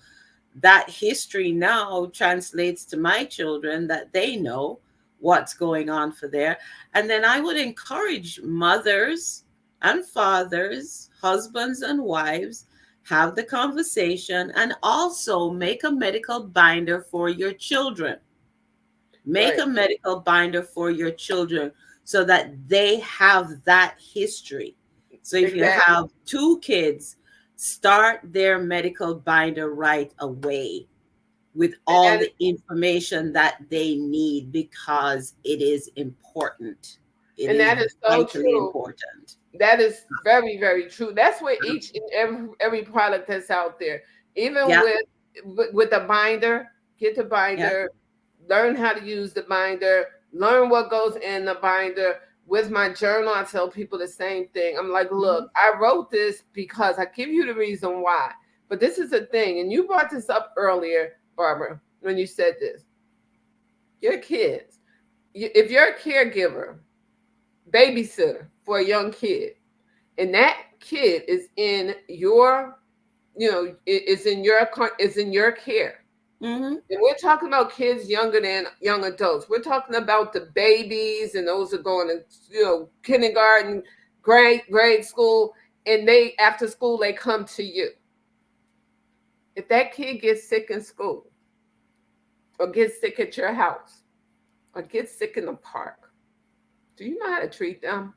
Speaker 2: that history now translates to my children, that they know what's going on for there. And then I would encourage mothers and fathers, husbands and wives, have the conversation, and also make a medical binder for your children. Make
Speaker 1: right.
Speaker 2: a medical binder for your children so that they have that history. So if you
Speaker 1: Exactly.
Speaker 2: have two kids, start their medical binder right away with
Speaker 1: And
Speaker 2: all
Speaker 1: that is,
Speaker 2: the information that they need, because it is important. It
Speaker 1: and
Speaker 2: is
Speaker 1: that is so
Speaker 2: vitally
Speaker 1: true.
Speaker 2: important.
Speaker 1: That is very, very true. That's where each and every product that's out there, even
Speaker 2: Yeah,
Speaker 1: with the binder, get the
Speaker 2: yeah.
Speaker 1: binder, learn how to use the binder, learn what goes in the binder. With my journal, I tell people the same thing. I'm like,
Speaker 2: Mhm.
Speaker 1: look, I wrote this because I give you the reason why. But this is the thing, and you brought this up earlier, Barbara, when you said this. Your kids, if you're a caregiver, babysitter for a young kid, and that kid is in your, is in your care.
Speaker 2: Mhm.
Speaker 1: And we're talking about kids younger than young adults. We're talking about the babies, and those are going to, kindergarten, grade school, and they, after school, they come to you. If that kid gets sick in school, or gets sick at your house, or gets sick in the park, do you know how to treat them?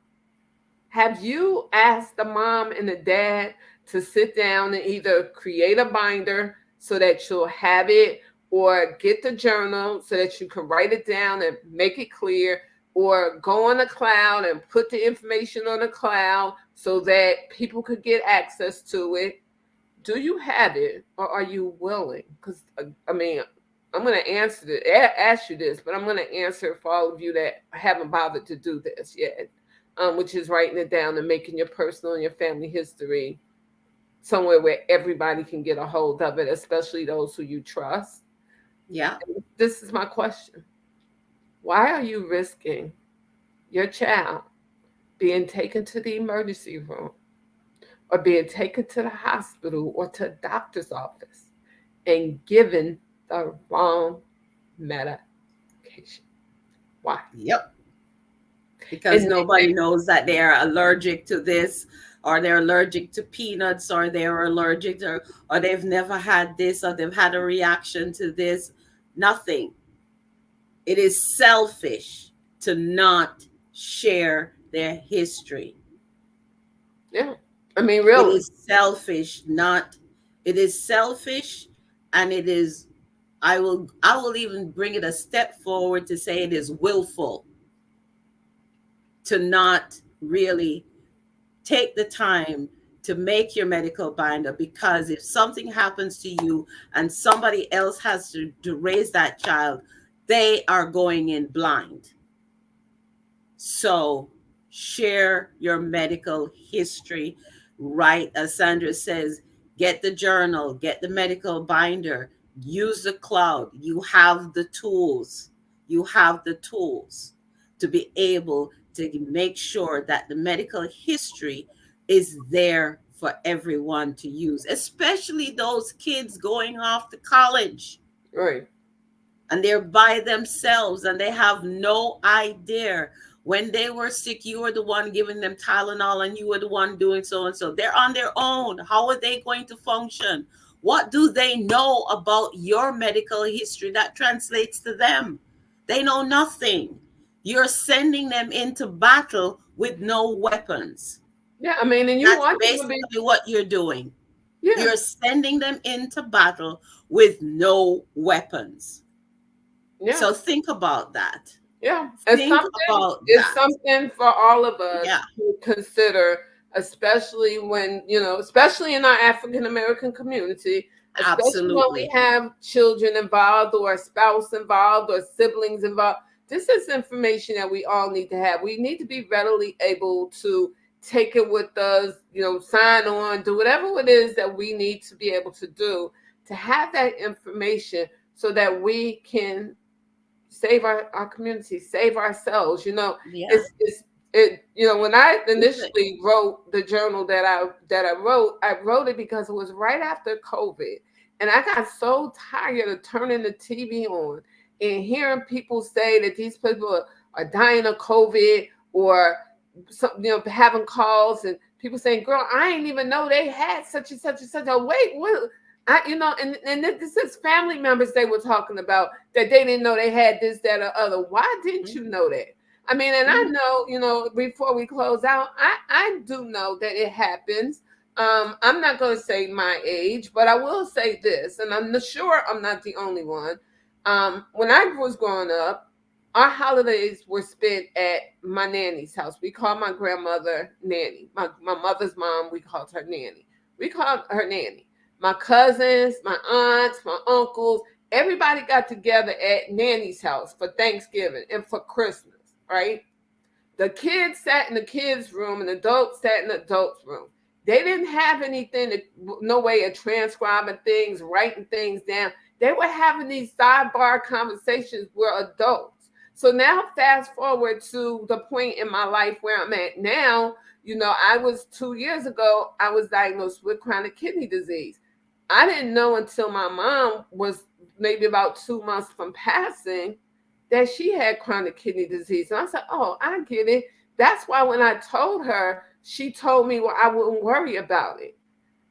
Speaker 1: Have you asked the mom and the dad to sit down and either create a binder so that you'll have it, or get the journal so that you can write it down and make it clear, or go on the cloud and put the information on the cloud so that people could get access to it? Do you have it, or are you willing? Because I mean, I'm going to ask you this, but I'm going to answer for all of you that haven't bothered to do this yet, which is writing it down and making your personal and your family history somewhere where everybody can get a hold of it, especially those who you trust.
Speaker 2: Yeah.
Speaker 1: This is my question: why are you risking your child being taken to the emergency room, or being taken to the hospital or to a doctor's office, and given the wrong medication? Why?
Speaker 2: Yep. Because
Speaker 1: And
Speaker 2: nobody knows that they're allergic to this, or they're allergic to peanuts, or they're allergic to, or they've never had this, or they've had a reaction to this. Nothing. It is selfish to not share their history.
Speaker 1: yeah, I mean,
Speaker 2: It
Speaker 1: really,
Speaker 2: is selfish, not, it is selfish, and it is, I will even bring it a step forward to say it is willful to not really take the time to make your medical binder, because if something happens to you and somebody else has to raise that child, they are going in blind. So share your medical history, right? As Sandra says, get the journal, get the medical binder, use the cloud. You have the tools. You have the tools to be able to make sure that the medical history is there for everyone to use, especially those kids going off to college
Speaker 1: right?
Speaker 2: and they're by themselves and they have no idea. When they were sick, you were the one giving them Tylenol and you were the one doing so and so. They're on their own. How are they going to function? What do they know about your medical history that translates to them? They know nothing. You're sending them into battle with no weapons.
Speaker 1: Yeah, I mean, and you
Speaker 2: That's
Speaker 1: want them to be,
Speaker 2: basically what you're doing.
Speaker 1: yeah,
Speaker 2: You're sending them into battle with no weapons.
Speaker 1: yeah.
Speaker 2: So think about that.
Speaker 1: Yeah,
Speaker 2: Think about
Speaker 1: it's
Speaker 2: that.
Speaker 1: something for all of us
Speaker 2: Yeah.
Speaker 1: to consider, especially when, especially in our African American community, especially when we
Speaker 2: Absolutely.
Speaker 1: have children involved or a spouse involved or siblings involved. This is information that we all need to have. We need to be readily able to take it with us, sign on, do whatever it is that we need to be able to do to have that information so that we can save our community, save ourselves.
Speaker 2: Yeah.
Speaker 1: When I
Speaker 2: Absolutely.
Speaker 1: initially wrote the journal I wrote it because it was right after COVID. And I got so tired of turning the TV on and hearing people say that these people are dying of COVID, or some, having calls and people saying, "Girl, I didn't even know they had such and such and such." Oh, wait, what? And this is family members they were talking about that they didn't know they had this, that, or other. Why didn't you know that? I mean, and I
Speaker 2: Mhm.
Speaker 1: know, before we close out, I do know that it happens. I'm not going to say my age, but I will say this, and I'm sure I'm not the only one. When I was growing up, our holidays were spent at my nanny's house. We called my grandmother Nanny. My mother's mom, we called her Nanny. We called her Nanny. My cousins, my aunts, my uncles, everybody got together at Nanny's house for Thanksgiving and for Christmas, right? The kids sat in the kids' room and adults sat in the adults' room. They didn't have anything, no way of transcribing things, writing things down. They were having these sidebar conversations with adults. So now, fast forward to the point in my life where I'm at now. I was 2 years ago, I was diagnosed with chronic kidney disease. I didn't know until my mom was maybe about 2 months from passing that she had chronic kidney disease. And I said, "Oh, I get it." That's why when I told her, she told me, well, I wouldn't worry about it.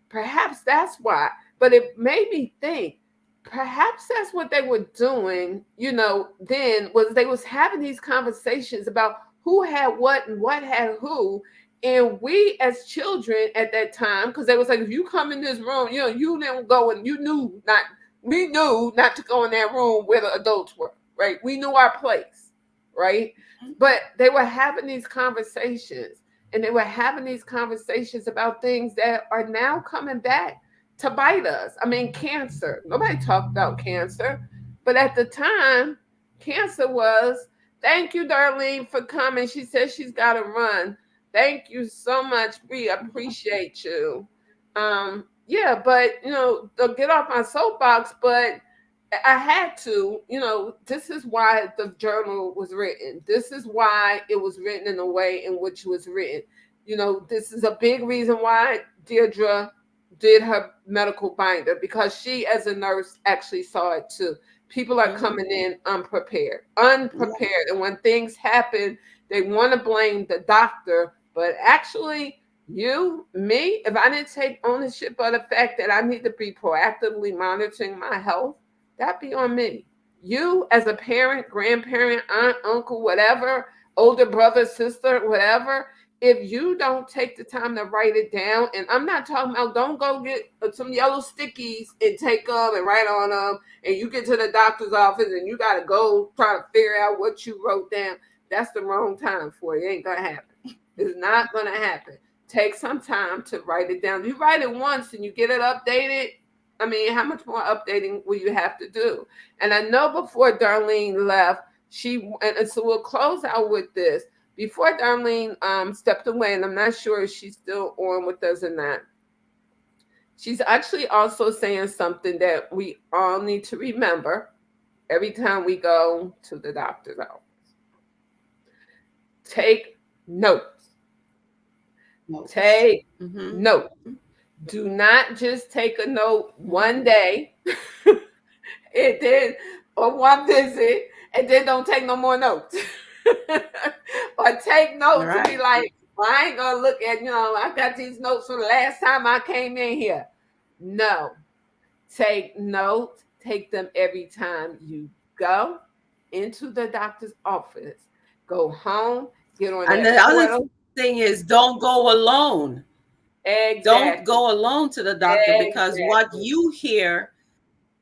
Speaker 1: Perhaps that's why. But it made me think, perhaps that's what they were doing, then was they was having these conversations about who had what and what had who. And we as children at that time, because they was like, if you come in this room, you didn't go, and we knew not to go in that room where the adults were, right? We knew our place, right? But they were having these conversations, and they were having these conversations about things that are now coming back to bite us. I mean, cancer. Nobody talked about cancer. But at the time, cancer was, thank you, Darlene, for coming. She says she's got to run. Thank you so much. We appreciate you. Yeah, but, they'll get off my soapbox, but I had to, this is why the journal was written. This is why it was written in the way in which it was written. This is a big reason why Deirdre did her medical binder, because she, as a nurse, actually saw it too. People are
Speaker 2: Mhm.
Speaker 1: coming in unprepared,
Speaker 2: Yeah.
Speaker 1: unprepared. And when things happen, they want to blame the doctor. But actually, me, if I didn't take ownership of the fact that I need to be proactively monitoring my health, that be on me. You, as a parent, grandparent, aunt, uncle, whatever, older brother, sister, whatever, if you don't take the time to write it down, and I'm not talking about, don't go get some yellow stickies and take them and write on them, and you get to the doctor's office and you got to go try to figure out what you wrote down. That's the wrong time for it. It ain't going to happen. It's not going to happen. Take some time to write it down. You write it once and you get it updated. I mean, how much more updating will you have to do? And I know before Darlene left, and so we'll close out with this. Before Darlene stepped away, and I'm not sure if she's still on with us or not, she's actually also saying something that we all need to remember every time we go to the doctor's office. Take notes.
Speaker 2: Notes.
Speaker 1: Take
Speaker 2: Hmm.
Speaker 1: notes. Do not just take a note one day and then, or one visit, and then don't take no more notes. Or take
Speaker 2: All
Speaker 1: notes and be
Speaker 2: right.
Speaker 1: like, well, I ain't gonna look at, I got these notes from the last time I came in here. No. Take notes, take them every time you go into the doctor's office. Go home, get on
Speaker 2: And
Speaker 1: that
Speaker 2: the other
Speaker 1: portal.
Speaker 2: thing is, don't go alone. Don't
Speaker 1: Exactly.
Speaker 2: go alone to the doctor, because what
Speaker 1: Exactly.
Speaker 2: you hear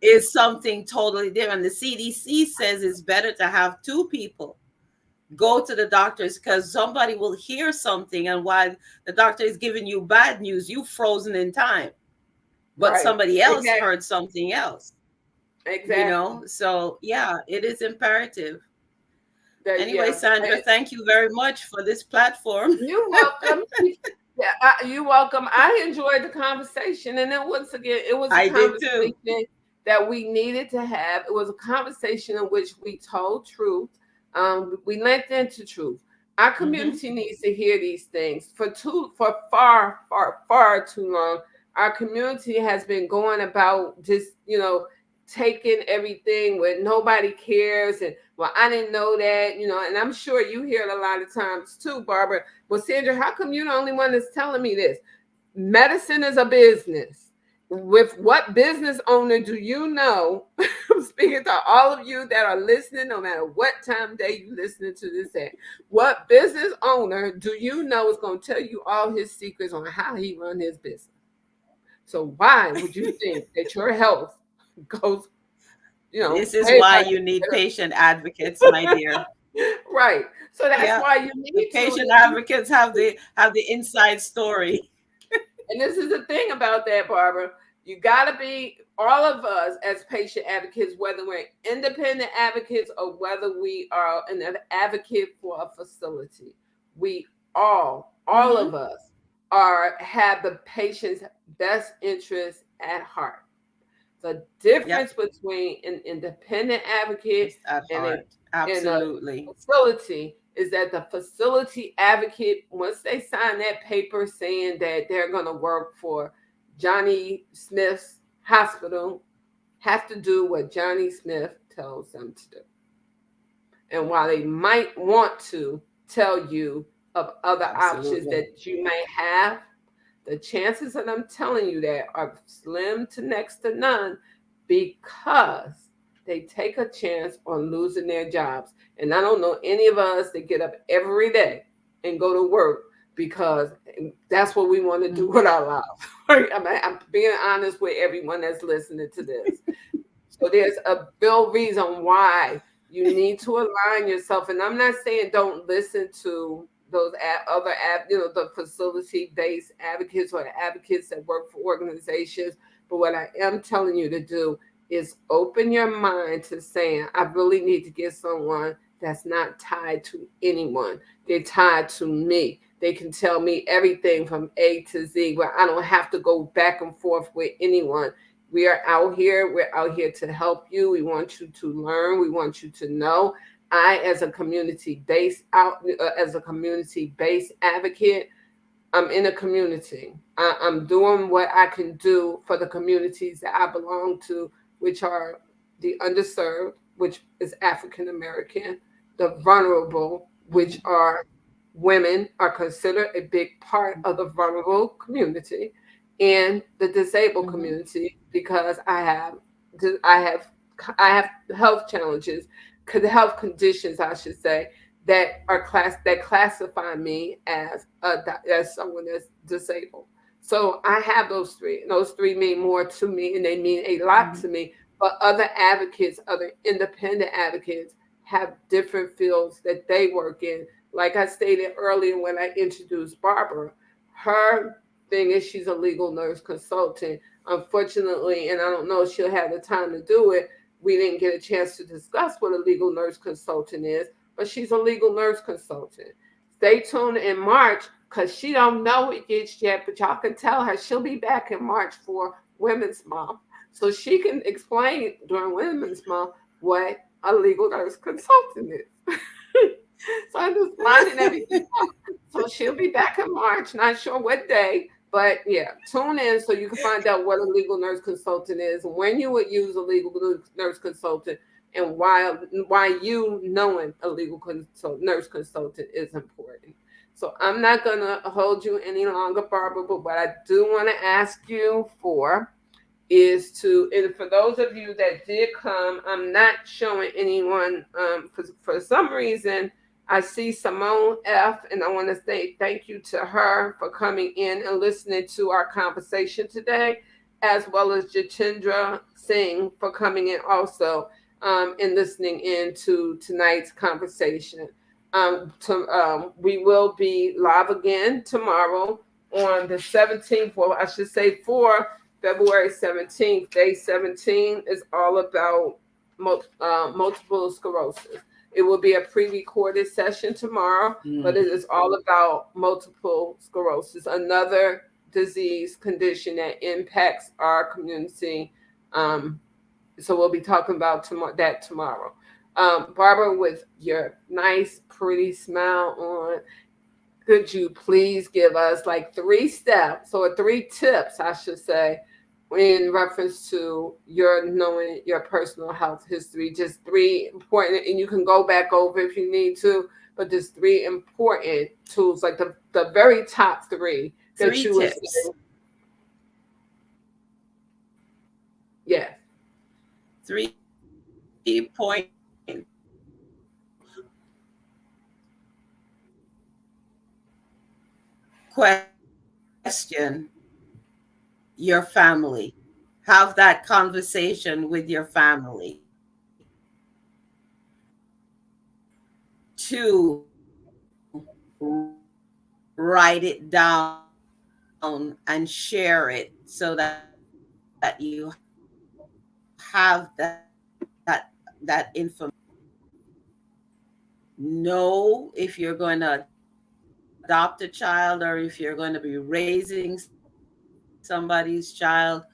Speaker 2: is something totally different. The CDC says it's better to have two people go to the doctors, because somebody will hear something, and while the doctor is giving you bad news, you frozen in time. but
Speaker 1: Right.
Speaker 2: somebody else
Speaker 1: Exactly.
Speaker 2: heard something else,
Speaker 1: Exactly.
Speaker 2: So yeah, it is imperative.
Speaker 1: That
Speaker 2: Anyway,
Speaker 1: yeah.
Speaker 2: Sandra, thank you very much for this platform.
Speaker 1: You're welcome. Yeah, you're welcome. I enjoyed the conversation, and then once again, it was a
Speaker 2: I did too.
Speaker 1: conversation that we needed to have. It was a conversation in which we told truth. We lent into truth. Our
Speaker 2: Hmm.
Speaker 1: community needs to hear these things. For far, far, far too long, our community has been going about just taking everything where nobody cares, and well, I didn't know that, and I'm sure you hear it a lot of times too, Barbara. Well, Sandra, how come you're the only one that's telling me this? Medicine is a business. With what business owner do you know? I'm speaking to all of you that are listening, no matter what time of day you listening to this at. What business owner do you know is going to tell you all his secrets on how he run his business? So why would you think that your health goes,
Speaker 2: This is why
Speaker 1: haywire?
Speaker 2: you need patient advocates, my dear.
Speaker 1: Right. So that's
Speaker 2: Yeah,
Speaker 1: why you
Speaker 2: the
Speaker 1: need to.
Speaker 2: patient advocates have the inside story.
Speaker 1: And this is the thing about that, Barbara. You got to be, all of us as patient advocates, whether we're independent advocates or whether we are an advocate for a facility, we all
Speaker 2: Hmm.
Speaker 1: of us have the patient's best interest at heart. The
Speaker 2: Yep,
Speaker 1: difference between an independent advocate
Speaker 2: just at
Speaker 1: and
Speaker 2: heart.
Speaker 1: a
Speaker 2: Absolutely.
Speaker 1: facility is that the facility advocate, once they sign that paper saying that they're going to work for Johnny Smith's hospital, have to do what Johnny Smith tells them to do. And while they might want to tell you of other options
Speaker 2: Absolutely.
Speaker 1: that you may have, the chances of them telling you that are slim to next to none, because they take a chance on losing their jobs. And I don't know any of us that get up every day and go to work because that's what we want to do
Speaker 2: Mhm.
Speaker 1: with our lives. I'm being honest with everyone that's listening to this. So there's a real reason why you need to align yourself. And I'm not saying don't listen to those the facility-based advocates or advocates that work for organizations. But what I am telling you to do is open your mind to saying, I really need to get someone that's not tied to anyone. They're tied to me. They can tell me everything from A to Z, where I don't have to go back and forth with anyone. We are out here. We're out here to help you. We want you to learn. We want you to know. I, as a community-based advocate, I'm in a community. I'm doing what I can do for the communities that I belong to, which are the underserved, which is African American, the vulnerable, which
Speaker 2: Mhm.
Speaker 1: are women, are considered a big part of the vulnerable community, and the disabled
Speaker 2: Mhm.
Speaker 1: community, because I have I have health challenges, health conditions, I should say, that classify me as someone that's disabled. So I have those three. And those three mean more to me, and they mean a lot
Speaker 2: Mhm.
Speaker 1: to me. But other advocates, other independent advocates, have different fields that they work in. Like I stated earlier when I introduced Barbara, her thing is she's a legal nurse consultant. Unfortunately, and I don't know if she'll have the time to do it, we didn't get a chance to discuss what a legal nurse consultant is, but she's a legal nurse consultant. Stay tuned in March because she don't know it yet, but y'all can tell her she'll be back in March for Women's Month. So she can explain during Women's Month what a legal nurse consultant is. So I'm just lining everything up. So she'll be back in March, not sure what day, but yeah, tune in so you can find out what a legal nurse consultant is, when you would use a legal nurse consultant, and why you knowing a nurse consultant is important. So I'm not gonna hold you any longer, Barbara, but what I do want to ask you for is to, and for those of you that did come, I'm not showing anyone, for some reason I see Simone F, and I want to say thank you to her for coming in and listening to our conversation today, as well as Jatindra Singh for coming in also, and listening in to tonight's conversation. We will be live again tomorrow on the 17th, well, I should say for February 17th, day 17, is all about multiple sclerosis. It will be a pre recorded session tomorrow, but it is all about multiple sclerosis, another disease condition that impacts our community. Um, so we'll be talking about that tomorrow. Barbara, with your nice, pretty smile on, could you please give us like 3 steps or 3 tips, I should say, in reference to your knowing your personal health history? Just 3 important, and you can go back over if you need to, but just 3 important tools, like the very top three that
Speaker 2: Three
Speaker 1: you would say.
Speaker 2: tips.
Speaker 1: Yes.
Speaker 2: 3 point question your family. Have that conversation with your family. 2, write it down and share it so that you have that information. Know if you're going to adopt a child or if you're going to be raising somebody's child,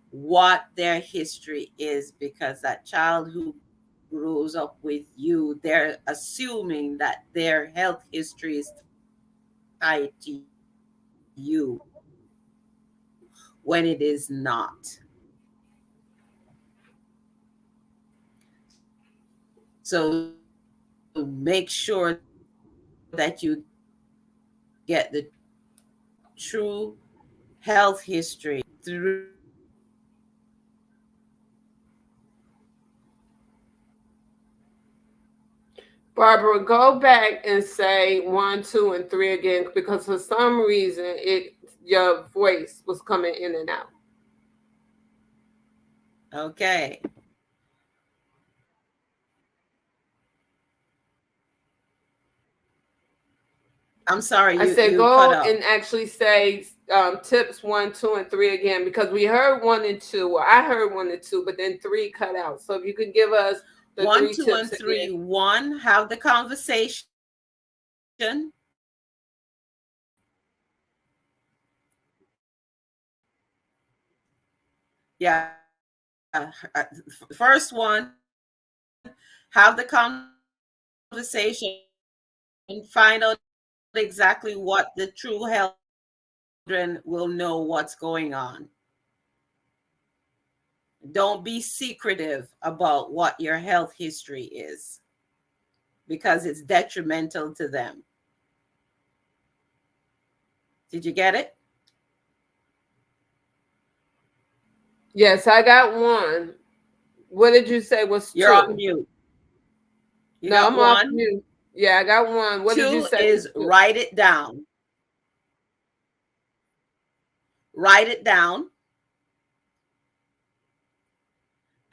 Speaker 2: what their history is, because that child who grows up with you, they're assuming that their health history is tied to you when it is not. So make sure that you get the true health history through
Speaker 1: Barbara, go back and say 1, 2, and 3 again, because for some reason your voice was coming in and out.
Speaker 2: okay. I'm sorry,
Speaker 1: I said
Speaker 2: you cut
Speaker 1: go
Speaker 2: out.
Speaker 1: and actually say tips 1, 2, and 3 again, because we heard 1 and 2. Well, I heard 1 and 2, but then 3 cut out. So if you could give us the
Speaker 2: One,
Speaker 1: three
Speaker 2: two,
Speaker 1: tips
Speaker 2: and
Speaker 1: again.
Speaker 2: three. One, have the conversation. Yeah. First one, have the conversation. Find out exactly what the true health history is, so that your children will know what's going on. Don't be secretive about what your health history is because it's detrimental to them. Did you get it?
Speaker 1: Yes, I got 1. What did you say was
Speaker 2: You're on
Speaker 1: 2?
Speaker 2: mute. You
Speaker 1: No,
Speaker 2: got
Speaker 1: I'm off
Speaker 2: one.
Speaker 1: mute. Yeah, I got 1. What did you
Speaker 2: 2
Speaker 1: say was
Speaker 2: is
Speaker 1: 2?
Speaker 2: write it down. Write it down.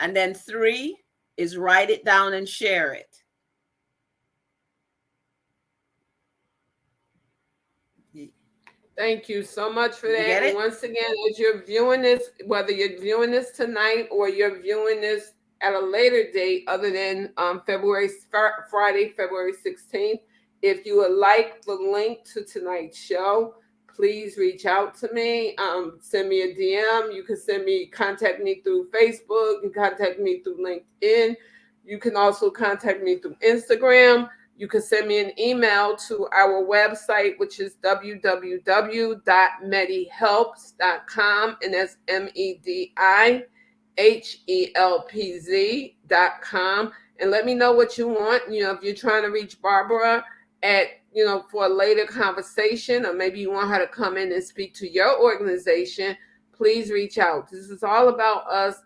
Speaker 2: And then 3 is write it down and share it.
Speaker 1: Thank you so much for
Speaker 2: Did you
Speaker 1: that.
Speaker 2: get
Speaker 1: And
Speaker 2: it?
Speaker 1: once again, as you're viewing this, whether you're viewing this tonight or you're viewing this at a later date, other than Friday, February 16th, if you would like the link to tonight's show, please reach out to me. Send me a DM. You can contact me through Facebook. You can contact me through LinkedIn. You can also contact me through Instagram. You can send me an email to our website, which is www.medihelps.com, and that's MEDIHELPZ.com. And let me know what you want. If you're trying to reach Barbara at, for a later conversation, or maybe you want her to come in and speak to your organization, please reach out. This is all about us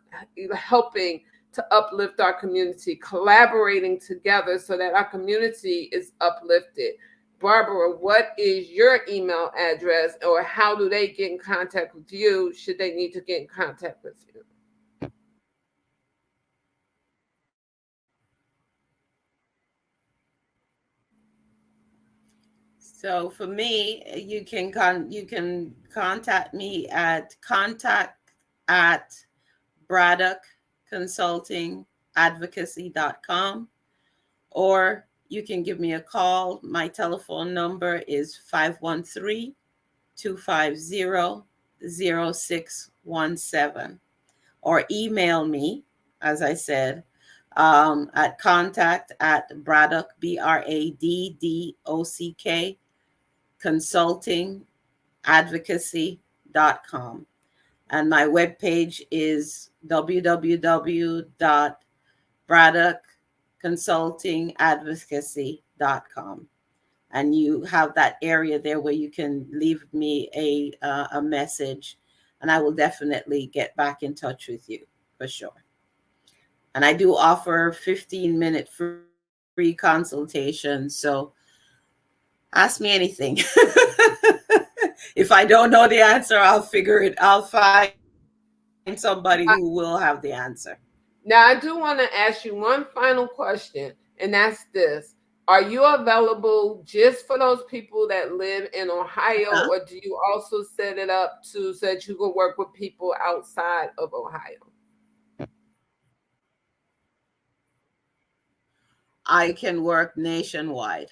Speaker 1: helping to uplift our community, collaborating together so that our community is uplifted. Barbara, what is your email address, or how do they get in contact with you should they need to get in contact with you?
Speaker 2: So for me, you can contact me at contact at Braddock Consulting Advocacy.com, or you can give me a call. My telephone number is 513-250-0617, or email me, as I said, at contact at Braddock, BRADDOCK, consulting advocacy.com. And my webpage is www.braddockconsultingadvocacy.com. And you have that area there where you can leave me a message, and I will definitely get back in touch with you for sure. And I do offer 15-minute free consultation, so ask me anything. If I don't know the answer, I'll find somebody who will have the answer.
Speaker 1: Now, I do want to ask you one final question, and that's this. Are you available just for those people that live in Ohio, or do you also set it up so that you can work with people outside of Ohio?
Speaker 2: I can work nationwide.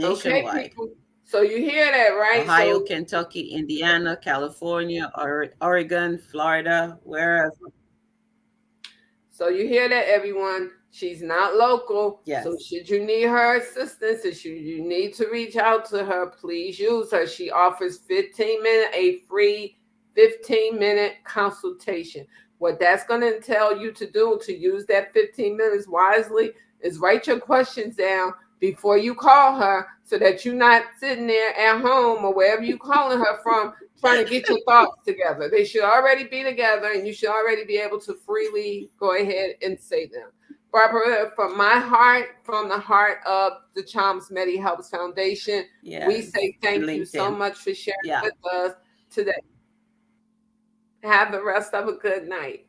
Speaker 1: Okay, people. So you hear that, right?
Speaker 2: Ohio, Kentucky, Indiana, California, Oregon, Florida, wherever.
Speaker 1: So you hear that, everyone. She's not local.
Speaker 2: Yes.
Speaker 1: So should you need her assistance, or should you need to reach out to her, please use her. She offers a free 15-minute consultation. What that's going to tell you to do to use that 15 minutes wisely is write your questions down before you call her, so that you're not sitting there at home or wherever you're calling her from trying to get your thoughts together. They should already be together, and you should already be able to freely go ahead and say them. Barbara, from my heart, from the heart of the Chalmers Medi Helps Foundation, we say thank you so much for sharing with us today. Have the rest of a good night.